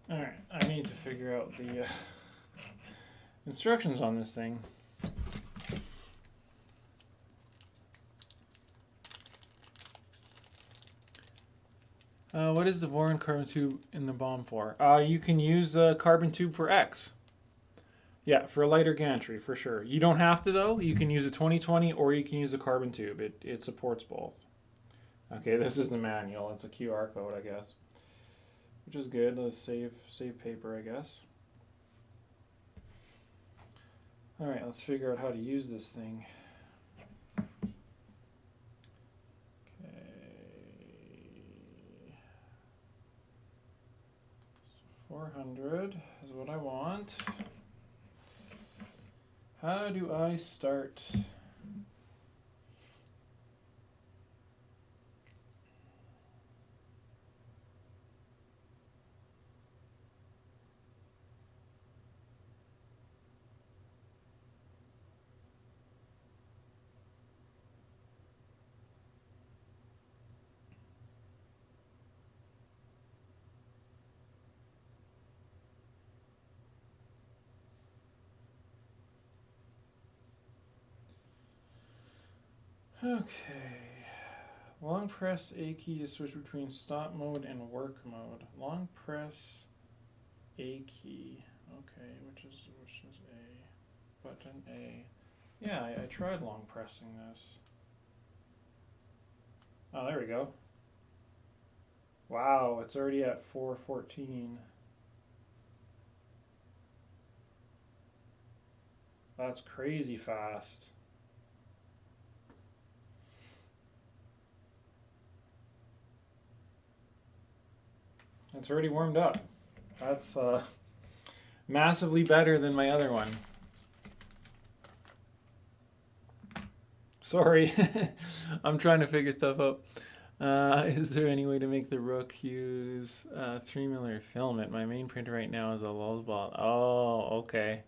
Alright, I need to figure out the instructions on this thing. What is the Voron carbon tube in the bomb for? You can use the carbon tube for X. Yeah, for a lighter gantry, for sure. You don't have to, though. You can use a 2020 or you can use a carbon tube. It supports both. Okay, this is the manual. It's a QR code, I guess. Which is good. Let's save paper, I guess. Alright, let's figure out how to use this thing. Okay. 400 is what I want. How do I start? Okay. Long press A key to switch between stop mode and work mode. Long press A key. Okay, which is A? Button A. Yeah, I tried long pressing this. Oh, there we go. Wow, it's already at 4:14. That's crazy fast. It's already warmed up. That's massively better than my other one. Sorry, I'm trying to figure stuff out. Is there any way to make the Rook use 3mm filament? My main printer right now is a Lulzbot. Oh, okay.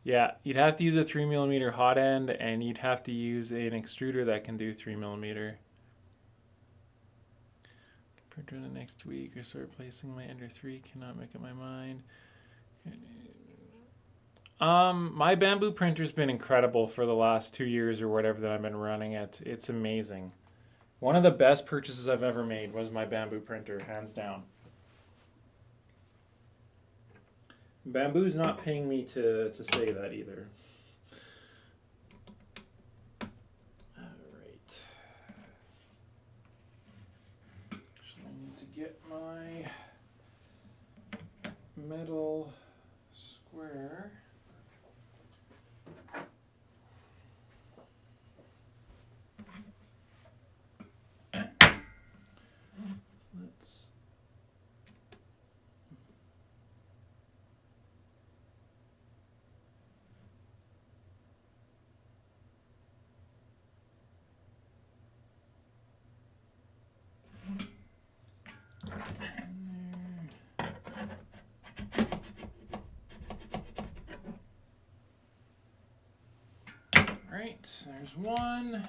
Yeah, you'd have to use a 3mm hot end, and you'd have to use an extruder that can do 3mm. Printer in the next week or start replacing my Ender 3. Cannot make up my mind. My Bamboo printer's been incredible for the last 2 years or whatever that I've been running it. It's amazing. One of the best purchases I've ever made was my Bamboo printer, hands down. Bamboo's not paying me to say that either. Alright. Actually, I need to get my metal square. Let's Alright, there's one.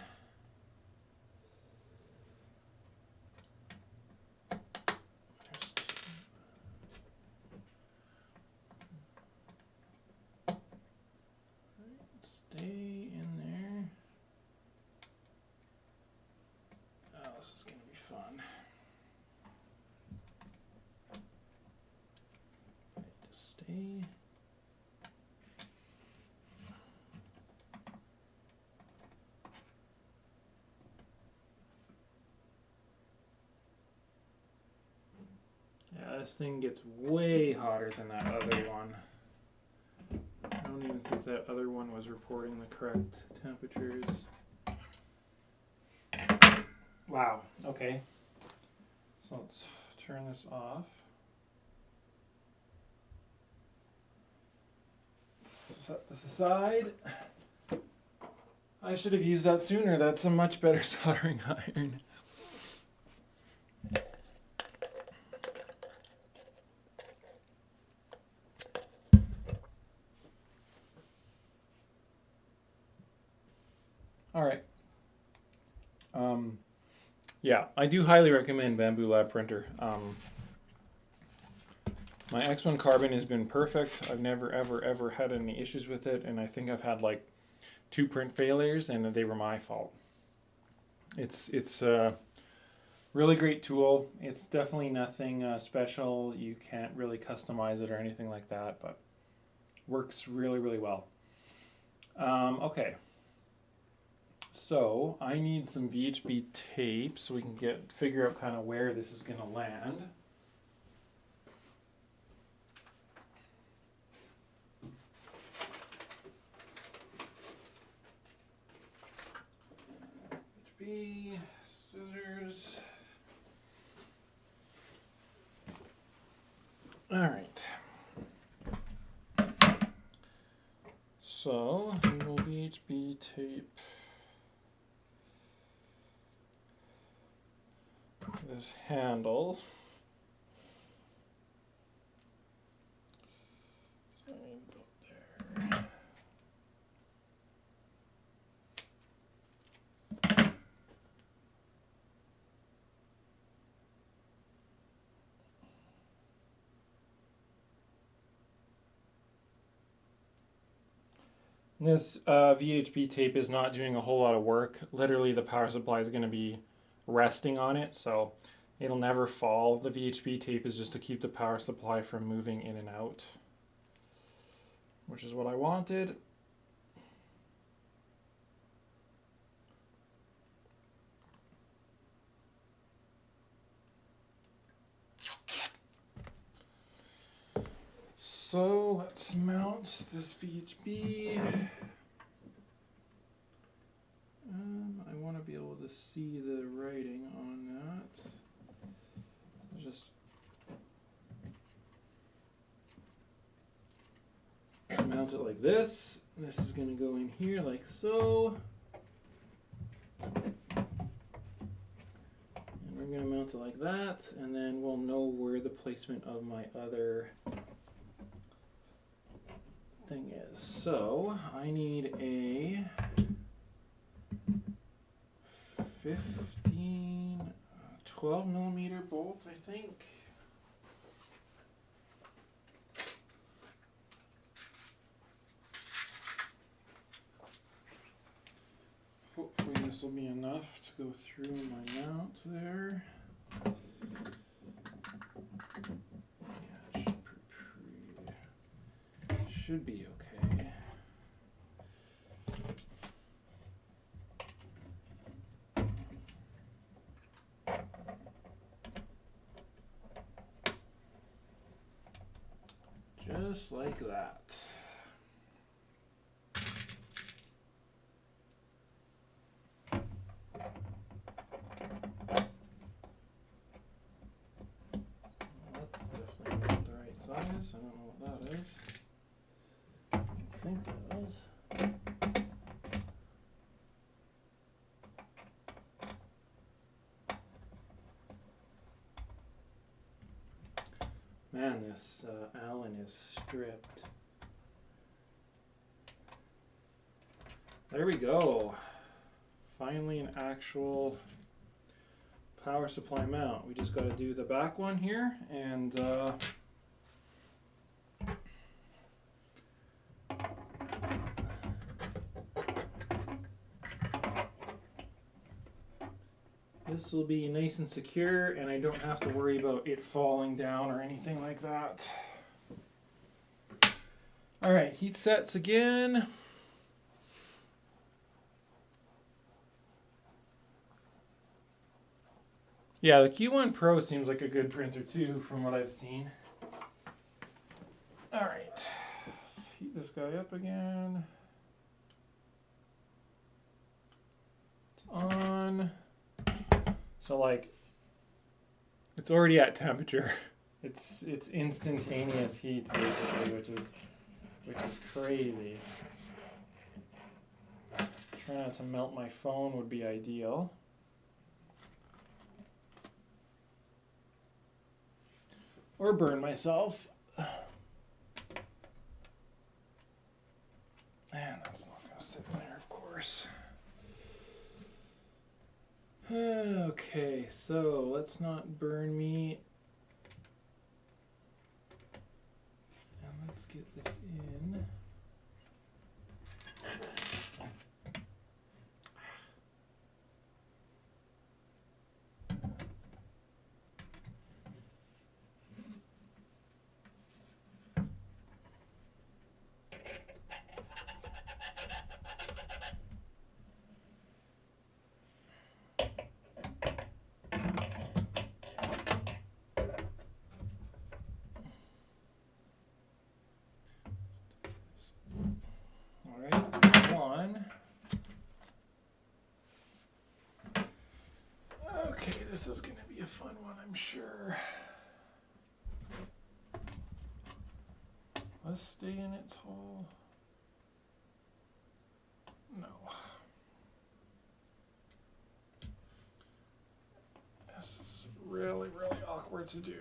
Stay in there. Oh, this is going to be fun. Just stay. Yeah, this thing gets way hotter than that other one. I don't even think that other one was reporting the correct temperatures. Wow, okay. So let's turn this off. Set this aside. I should have used that sooner. That's a much better soldering iron. All right. Yeah, I do highly recommend Bamboo Lab printer. My X1 Carbon has been perfect. I've never ever had any issues with it, and I think I've had like 2 print failures, and they were my fault. It's a really great tool. It's definitely nothing special. You can't really customize it or anything like that, but works really, really well. Okay, so I need some VHB tape so we can figure out kind of where this is going to land. VHB, scissors. All right. So we will VHB tape this handle. So go there. This VHB tape is not doing a whole lot of work. Literally, the power supply is going to be resting on it, so it'll never fall. The VHB tape is just to keep the power supply from moving in and out, which is what I wanted. So let's mount this VHB. I want to be able to see the writing on that. Just mount it like this. This is going to go in here like so. And we're going to mount it like that, and then we'll know where the placement of my other thing is. So I need a 12 millimeter bolt, I think. Hopefully this will be enough to go through my mount there. Yeah, should be okay. Just like that. That's definitely not the right size. I don't know what that is. I think that is. Man, this Allen is stripped. There we go. Finally an actual power supply mount. We just got to do the back one here, and this will be nice and secure, and I don't have to worry about it falling down or anything like that. All right, heat sets again. Yeah, the Q1 Pro seems like a good printer too, from what I've seen. All right, let's heat this guy up again. It's on. So like, it's already at temperature. It's instantaneous heat basically, which is crazy. Try not to melt my phone would be ideal. Or burn myself. And that's not going to sit there, of course. Okay, so let's not burn me. And let's get this in. this stay in its hole? No. This is really, really awkward to do.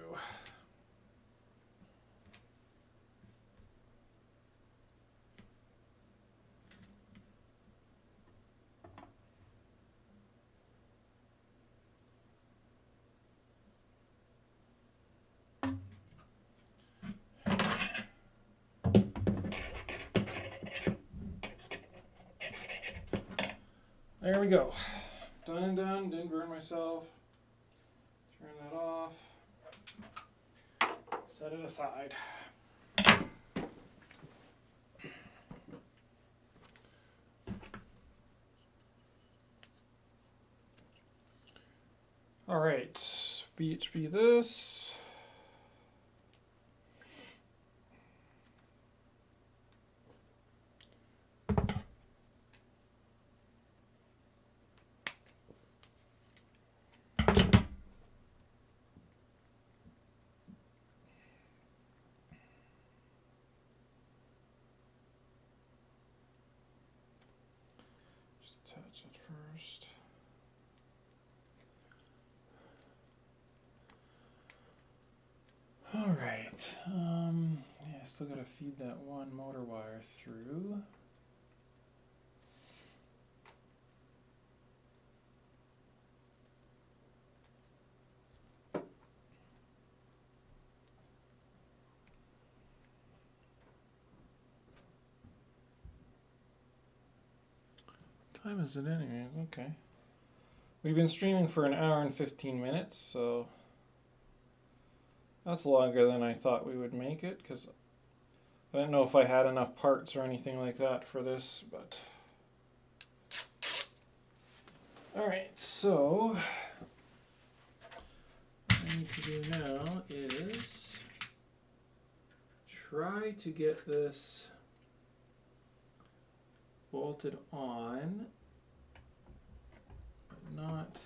There we go. Done and done. Didn't burn myself. Turn that off. Set it aside. All right. VHP this. Attach it first. All right. Yeah, still gotta feed that one motor wire through. What time is it anyways? Okay. We've been streaming for 1 hour and 15 minutes, so that's longer than I thought we would make it, because I didn't know if I had enough parts or anything like that for this, but... Alright, so... what I need to do now is try to get this bolted on, but not...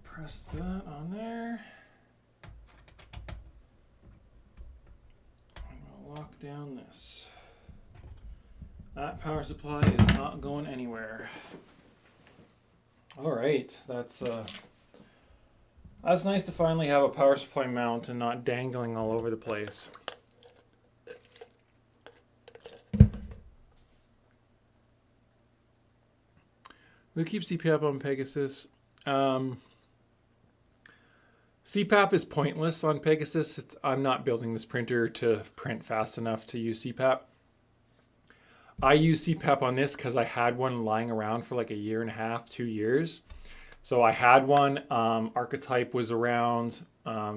Press that on there. I'm going to lock down this. That power supply is not going anywhere. All right, that's nice to finally have a power supply mount and not dangling all over the place. We'll keep CPAP on Pegasus. CPAP is pointless on Pegasus. I'm not building this printer to print fast enough to use CPAP. I use CPAP on this because I had one lying around for like 1.5 years, 2 years. So I had one, Archetype was around,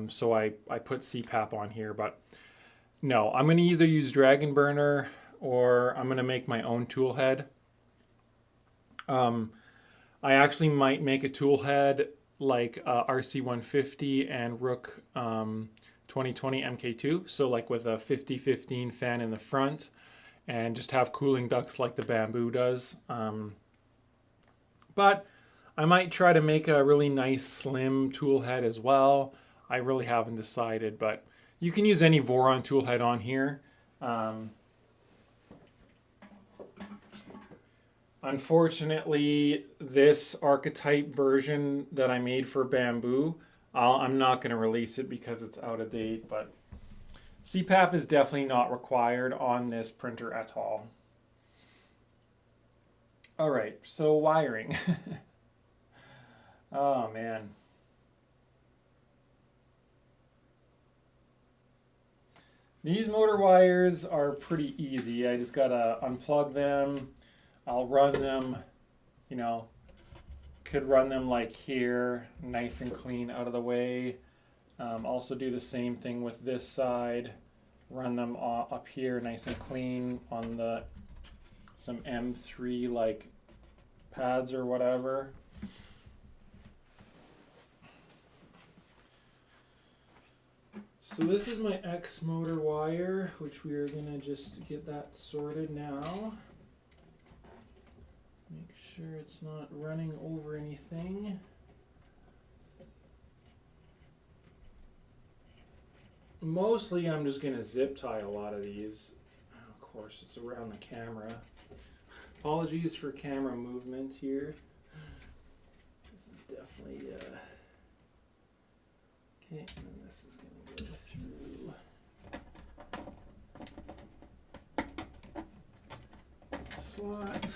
so I put CPAP on here. But no, I'm going to either use Dragon Burner or I'm going to make my own tool head. I actually might make a tool head like RC150 and Rook 2020 MK2. So like with a 50-15 fan in the front and just have cooling ducts like the Bamboo does. But I might try to make a really nice slim tool head as well. I really haven't decided, but you can use any Voron tool head on here. Unfortunately, this Archetype version that I made for Bamboo, I'm not going to release it because it's out of date, but CPAP is definitely not required on this printer at all. All right, so wiring. Oh, man. These motor wires are pretty easy. I just gotta unplug them. I'll run them, you know, could run them like here, nice and clean out of the way. Also do the same thing with this side. Run them up here, nice and clean on the some M3 like pads or whatever. So this is my X motor wire, which we are gonna just get that sorted now. Make sure it's not running over anything. Mostly I'm just gonna zip tie a lot of these. Of course, it's around the camera. Apologies for camera movement here. This is definitely okay, and then this is gonna go through slot.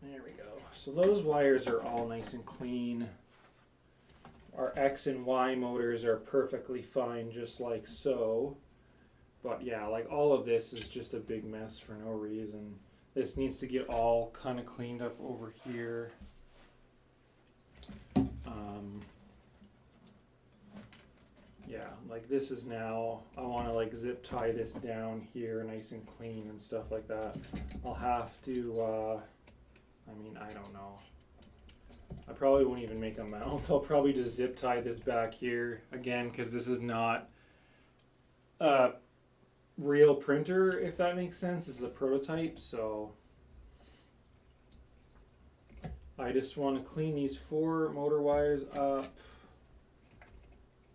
There we go. So those wires are all nice and clean. Our X and Y motors are perfectly fine, just like so. But yeah, like all of this is just a big mess for no reason. This needs to get all kind of cleaned up over here. Yeah, like this is now, I want to like zip tie this down here nice and clean and stuff like that. I'll have to, I mean, I don't know. I probably won't even make a mount. I'll probably just zip tie this back here again, because this is not a real printer, if that makes sense. This is a prototype, so I just want to clean these 4 motor wires up.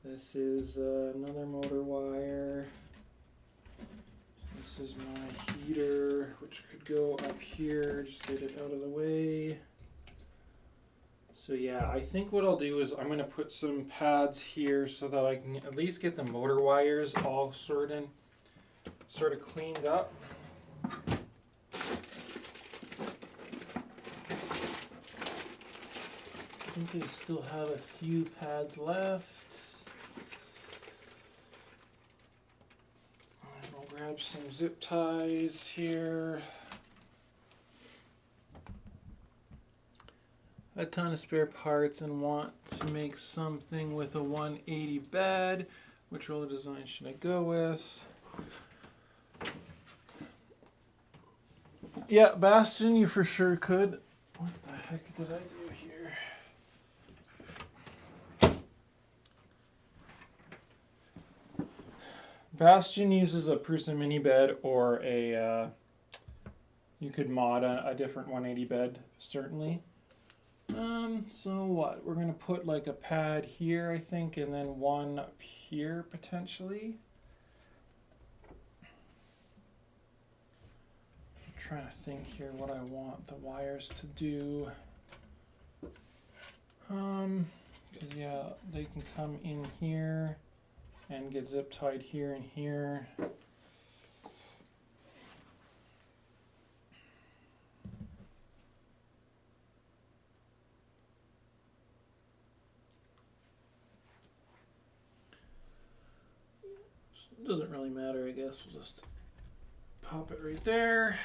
This is another motor wire. This is my heater, which could go up here. Just get it out of the way. So yeah, I think what I'll do is I'm going to put some pads here so that I can at least get the motor wires all sort of cleaned up. I think I still have a few pads left. I'll grab some zip ties here. A ton of spare parts and want to make something with a 180 bed. Which roller design should I go with? Yeah, Bastion, you for sure could. What the heck did I do here? Bastion uses a Prusa mini bed or a, you could mod a different 180 bed, certainly. So what? We're going to put like a pad here, I think, and then one up here, potentially. I'm trying to think here what I want the wires to do. Because yeah, they can come in here and get zip tied here and here. It doesn't really matter, I guess. We'll just pop it right there.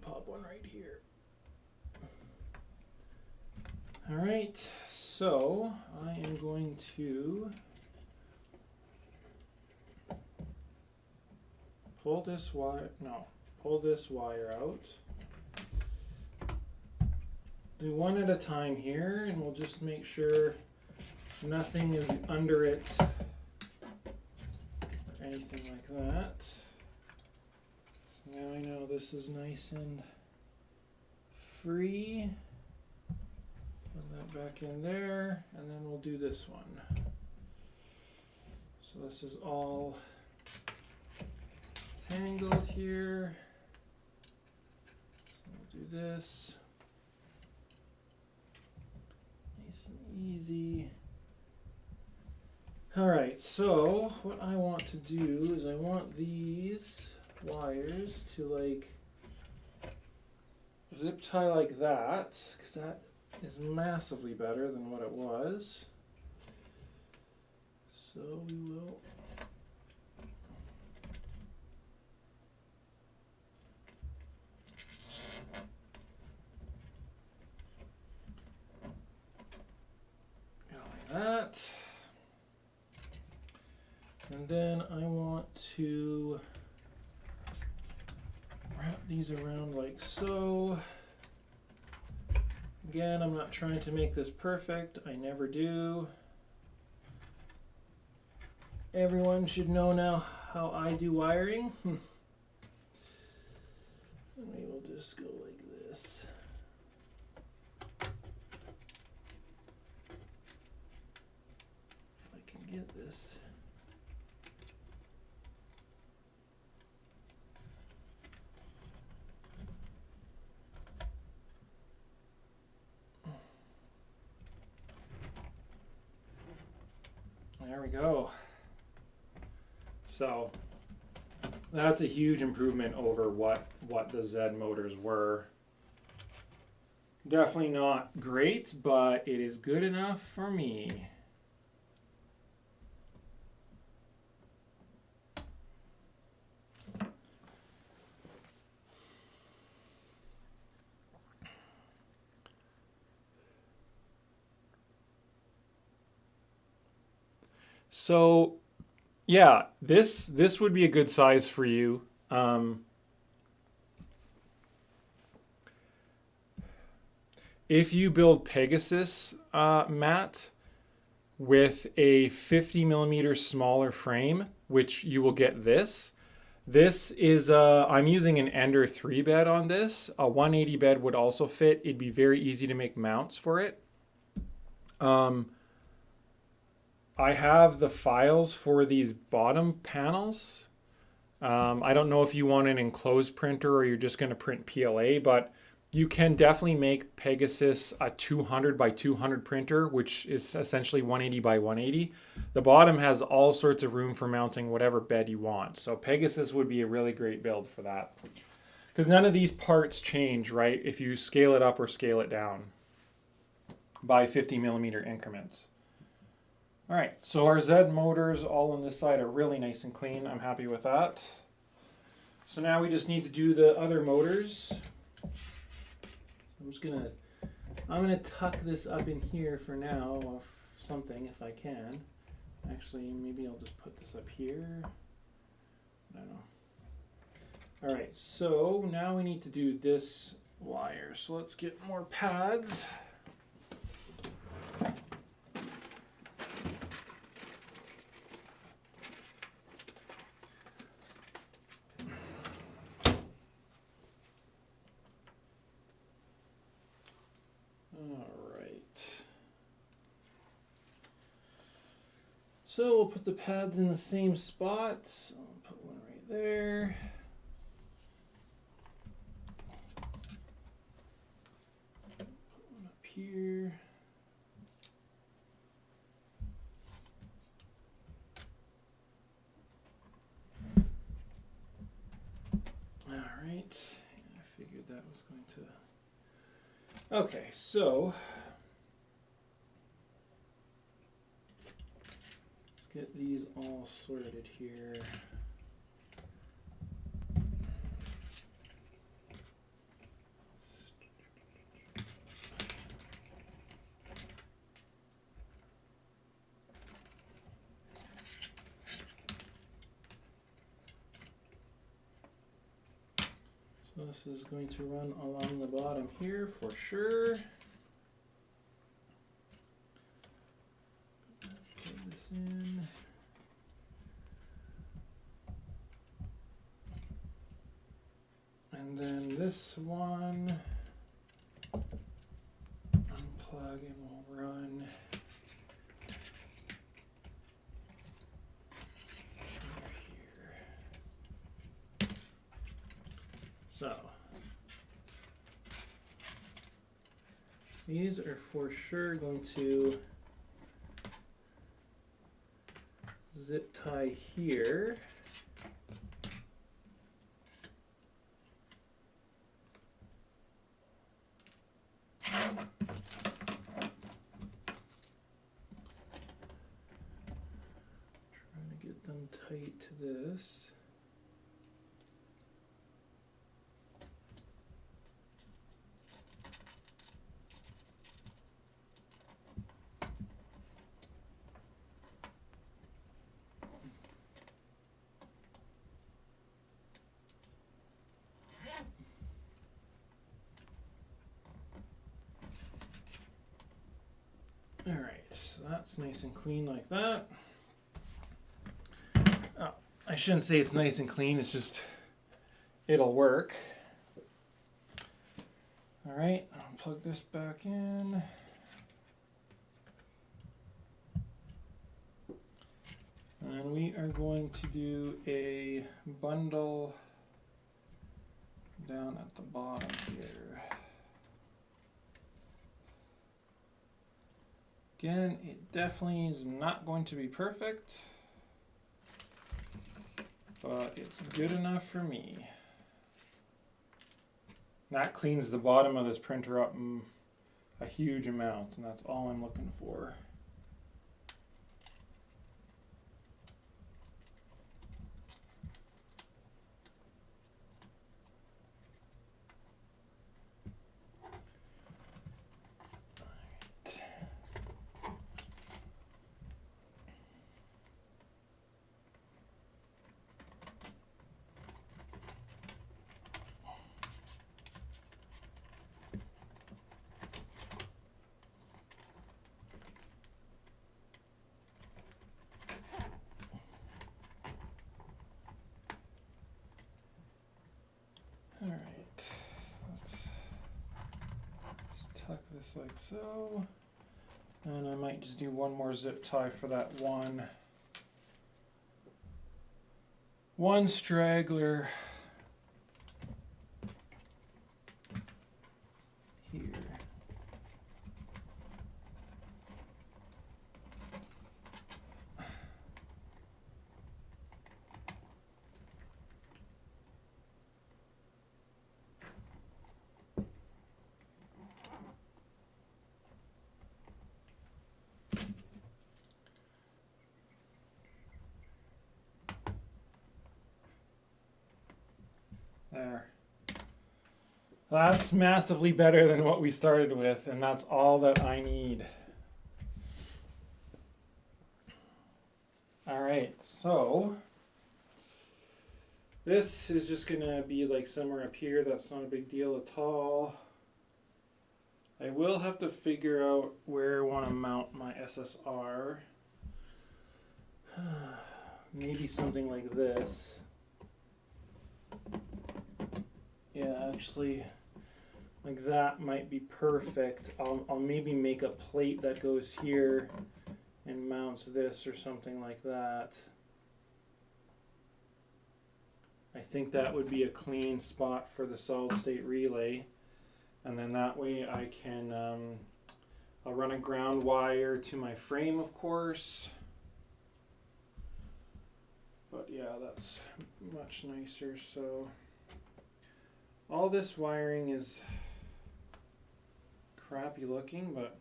Pop one right here. All right, so I am going to pull this wire out. Do one at a time here, and we'll just make sure nothing is under it or anything like that. So now I know this is nice and free. Put that back in there, and then we'll do this one. So this is all tangled here. So we'll do this. Nice and easy. All right, so what I want to do is I want these wires to like zip tie like that, because that is massively better than what it was. So we will go like that. And then I want to wrap these around like so. Again, I'm not trying to make this perfect. I never do. Everyone should know now how I do wiring. And we will just go like this. If I can get this. There we go. So that's a huge improvement over what the Z motors were. Definitely not great, but it is good enough for me. So yeah, this would be a good size for you. If you build Pegasus mat with a 50 millimeter smaller frame, which you will get this. This is, I'm using an Ender 3 bed on this. A 180 bed would also fit. It'd be very easy to make mounts for it. I have the files for these bottom panels. I don't know if you want an enclosed printer or you're just going to print PLA, but you can definitely make Pegasus a 200 by 200 printer, which is essentially 180 by 180. The bottom has all sorts of room for mounting whatever bed you want. So Pegasus would be a really great build for that. Because none of these parts change, right, if you scale it up or scale it down by 50 millimeter increments. All right, so our Z motors all on this side are really nice and clean. I'm happy with that. So now we just need to do the other motors. I'm gonna tuck this up in here for now, or something if I can. Actually, maybe I'll just put this up here. I don't know. All right, so now we need to do this wire. So let's get more pads. So we'll put the pads in the same spot. I'll put one right there. Put one up here. All right. I figured that was going to... Okay, so... get these all sorted here. So this is going to run along the bottom here for sure. Put this in. And then this one, unplug and we'll run over here. So, these are for sure going to zip tie here. Trying to get them tight to this. All right, so that's nice and clean like that. Oh, I shouldn't say it's nice and clean, it's just, it'll work. All right, I'll plug this back in. And we are going to do a bundle down at the bottom here. Again, it definitely is not going to be perfect, but it's good enough for me. That cleans the bottom of this printer up a huge amount, and that's all I'm looking for. All right, let's just tuck this like so. And I might just do one more zip tie for that one straggler here. There. That's massively better than what we started with, and that's all that I need. All right, so this is just gonna be like somewhere up here. That's not a big deal at all. I will have to figure out where I want to mount my SSR. Maybe something like this. Yeah, actually, like that might be perfect. I'll maybe make a plate that goes here and mounts this or something like that. I think that would be a clean spot for the solid state relay. And then that way I can, I'll run a ground wire to my frame, of course. But yeah, that's much nicer. So all this wiring is crappy looking, but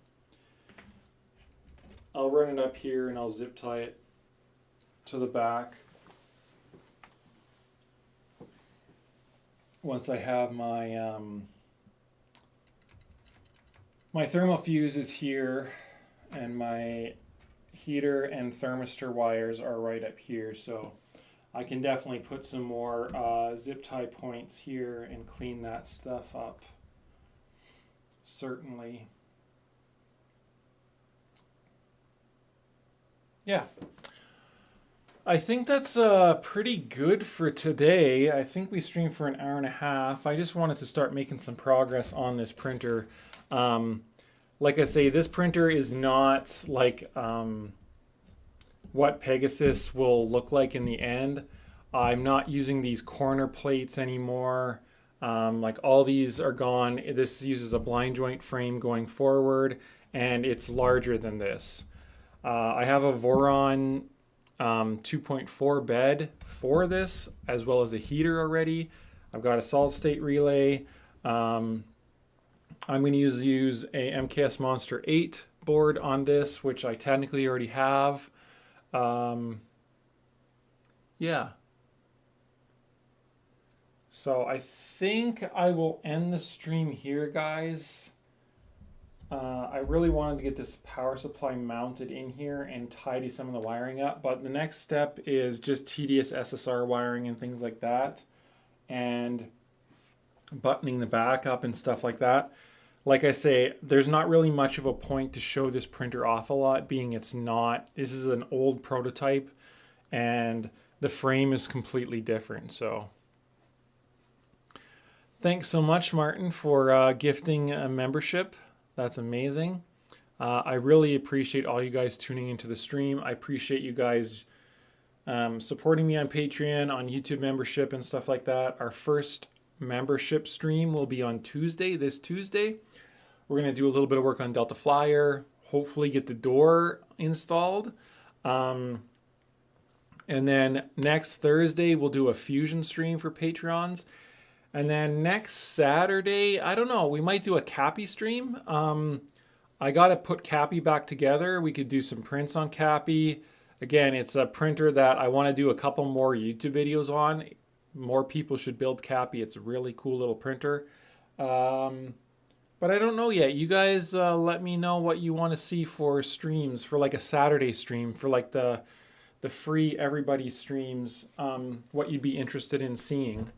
I'll run it up here and I'll zip tie it to the back once I have my my thermal fuse is here, and my heater and thermistor wires are right up here, so I can definitely put some more zip tie points here and clean that stuff up. Certainly. Yeah. I think that's pretty good for today. I think we streamed for an hour and a half. I just wanted to start making some progress on this printer. Like I say, this printer is not like what Pegasus will look like in the end. I'm not using these corner plates anymore. Like all these are gone. This uses a blind joint frame going forward, and it's larger than this. I have a Voron 2.4 bed for this, as well as a heater already. I've got a solid state relay. I'm going to use a MKS Monster 8 board on this, which I technically already have. Yeah. So I think I will end the stream here, guys. I really wanted to get this power supply mounted in here and tidy some of the wiring up, but the next step is just tedious SSR wiring and things like that, and buttoning the back up and stuff like that. Like I say, there's not really much of a point to show this printer off a lot, being this is an old prototype and the frame is completely different. So thanks so much, Martin, for gifting a membership. That's amazing. I really appreciate all you guys tuning into the stream. I appreciate you guys supporting me on Patreon, on YouTube membership and stuff like that. Our first membership stream will be on Tuesday, this Tuesday. We're going to do a little bit of work on Delta Flyer, hopefully get the door installed. And then next Thursday, we'll do a Fusion stream for Patreons. And then next Saturday, I don't know, we might do a Cappy stream. I got to put Cappy back together. We could do some prints on Cappy. Again, it's a printer that I want to do a couple more YouTube videos on. More people should build Cappy. It's a really cool little printer. But I don't know yet. You guys let me know what you want to see for streams, for like a Saturday stream, for like the free everybody streams, what you'd be interested in seeing.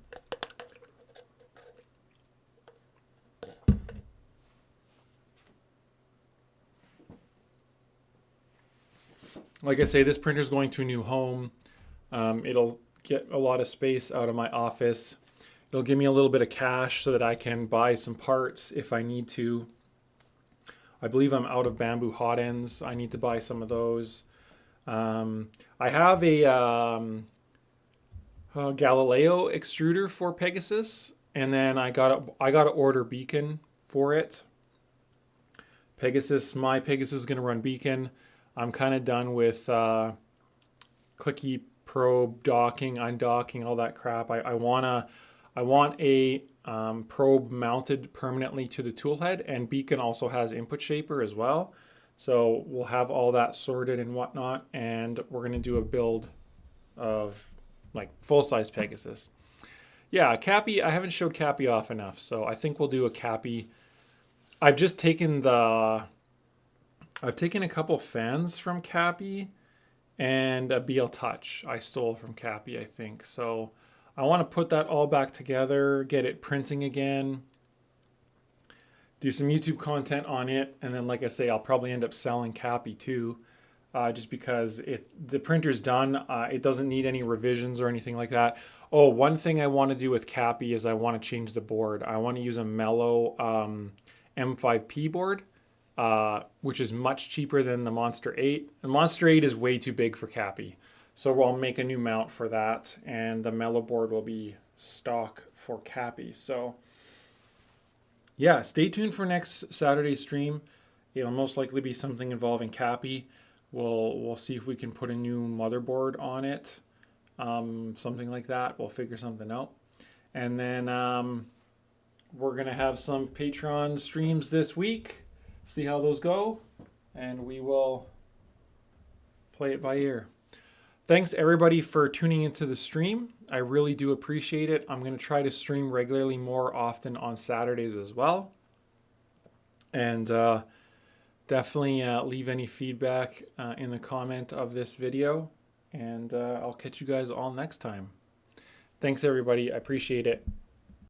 Like I say, this printer is going to a new home. It'll get a lot of space out of my office. It'll give me a little bit of cash so that I can buy some parts if I need to. I believe I'm out of bamboo hot ends. I need to buy some of those. I have a Galileo extruder for Pegasus, and then I got to order Beacon for it. My Pegasus is going to run Beacon. I'm kind of done with clicky probe docking, undocking, all that crap. I want a probe mounted permanently to the tool head, and Beacon also has input shaper as well. So we'll have all that sorted and whatnot, and we're going to do a build of like full-size Pegasus. Yeah, Cappy, I haven't showed Cappy off enough, so I think we'll do a Cappy. I've taken a couple fans from Cappy and a BL Touch I stole from Cappy, I think. So I want to put that all back together, get it printing again, do some YouTube content on it, and then like I say, I'll probably end up selling Cappy too, just because the printer's done. It doesn't need any revisions or anything like that. Oh, one thing I want to do with Cappy is I want to change the board. I want to use a Mellow M5P board, which is much cheaper than the Monster 8. The Monster 8 is way too big for Cappy. So I'll make a new mount for that, and the Mellow board will be stock for Cappy. So yeah, stay tuned for next Saturday's stream. It'll most likely be something involving Cappy. We'll see if we can put a new motherboard on it, something like that. We'll figure something out. And then we're going to have some Patreon streams this week. See how those go, and we will play it by ear. Thanks everybody for tuning into the stream. I really do appreciate it. I'm going to try to stream regularly more often on Saturdays as well. And definitely leave any feedback in the comment of this video. And I'll catch you guys all next time. Thanks everybody. I appreciate it.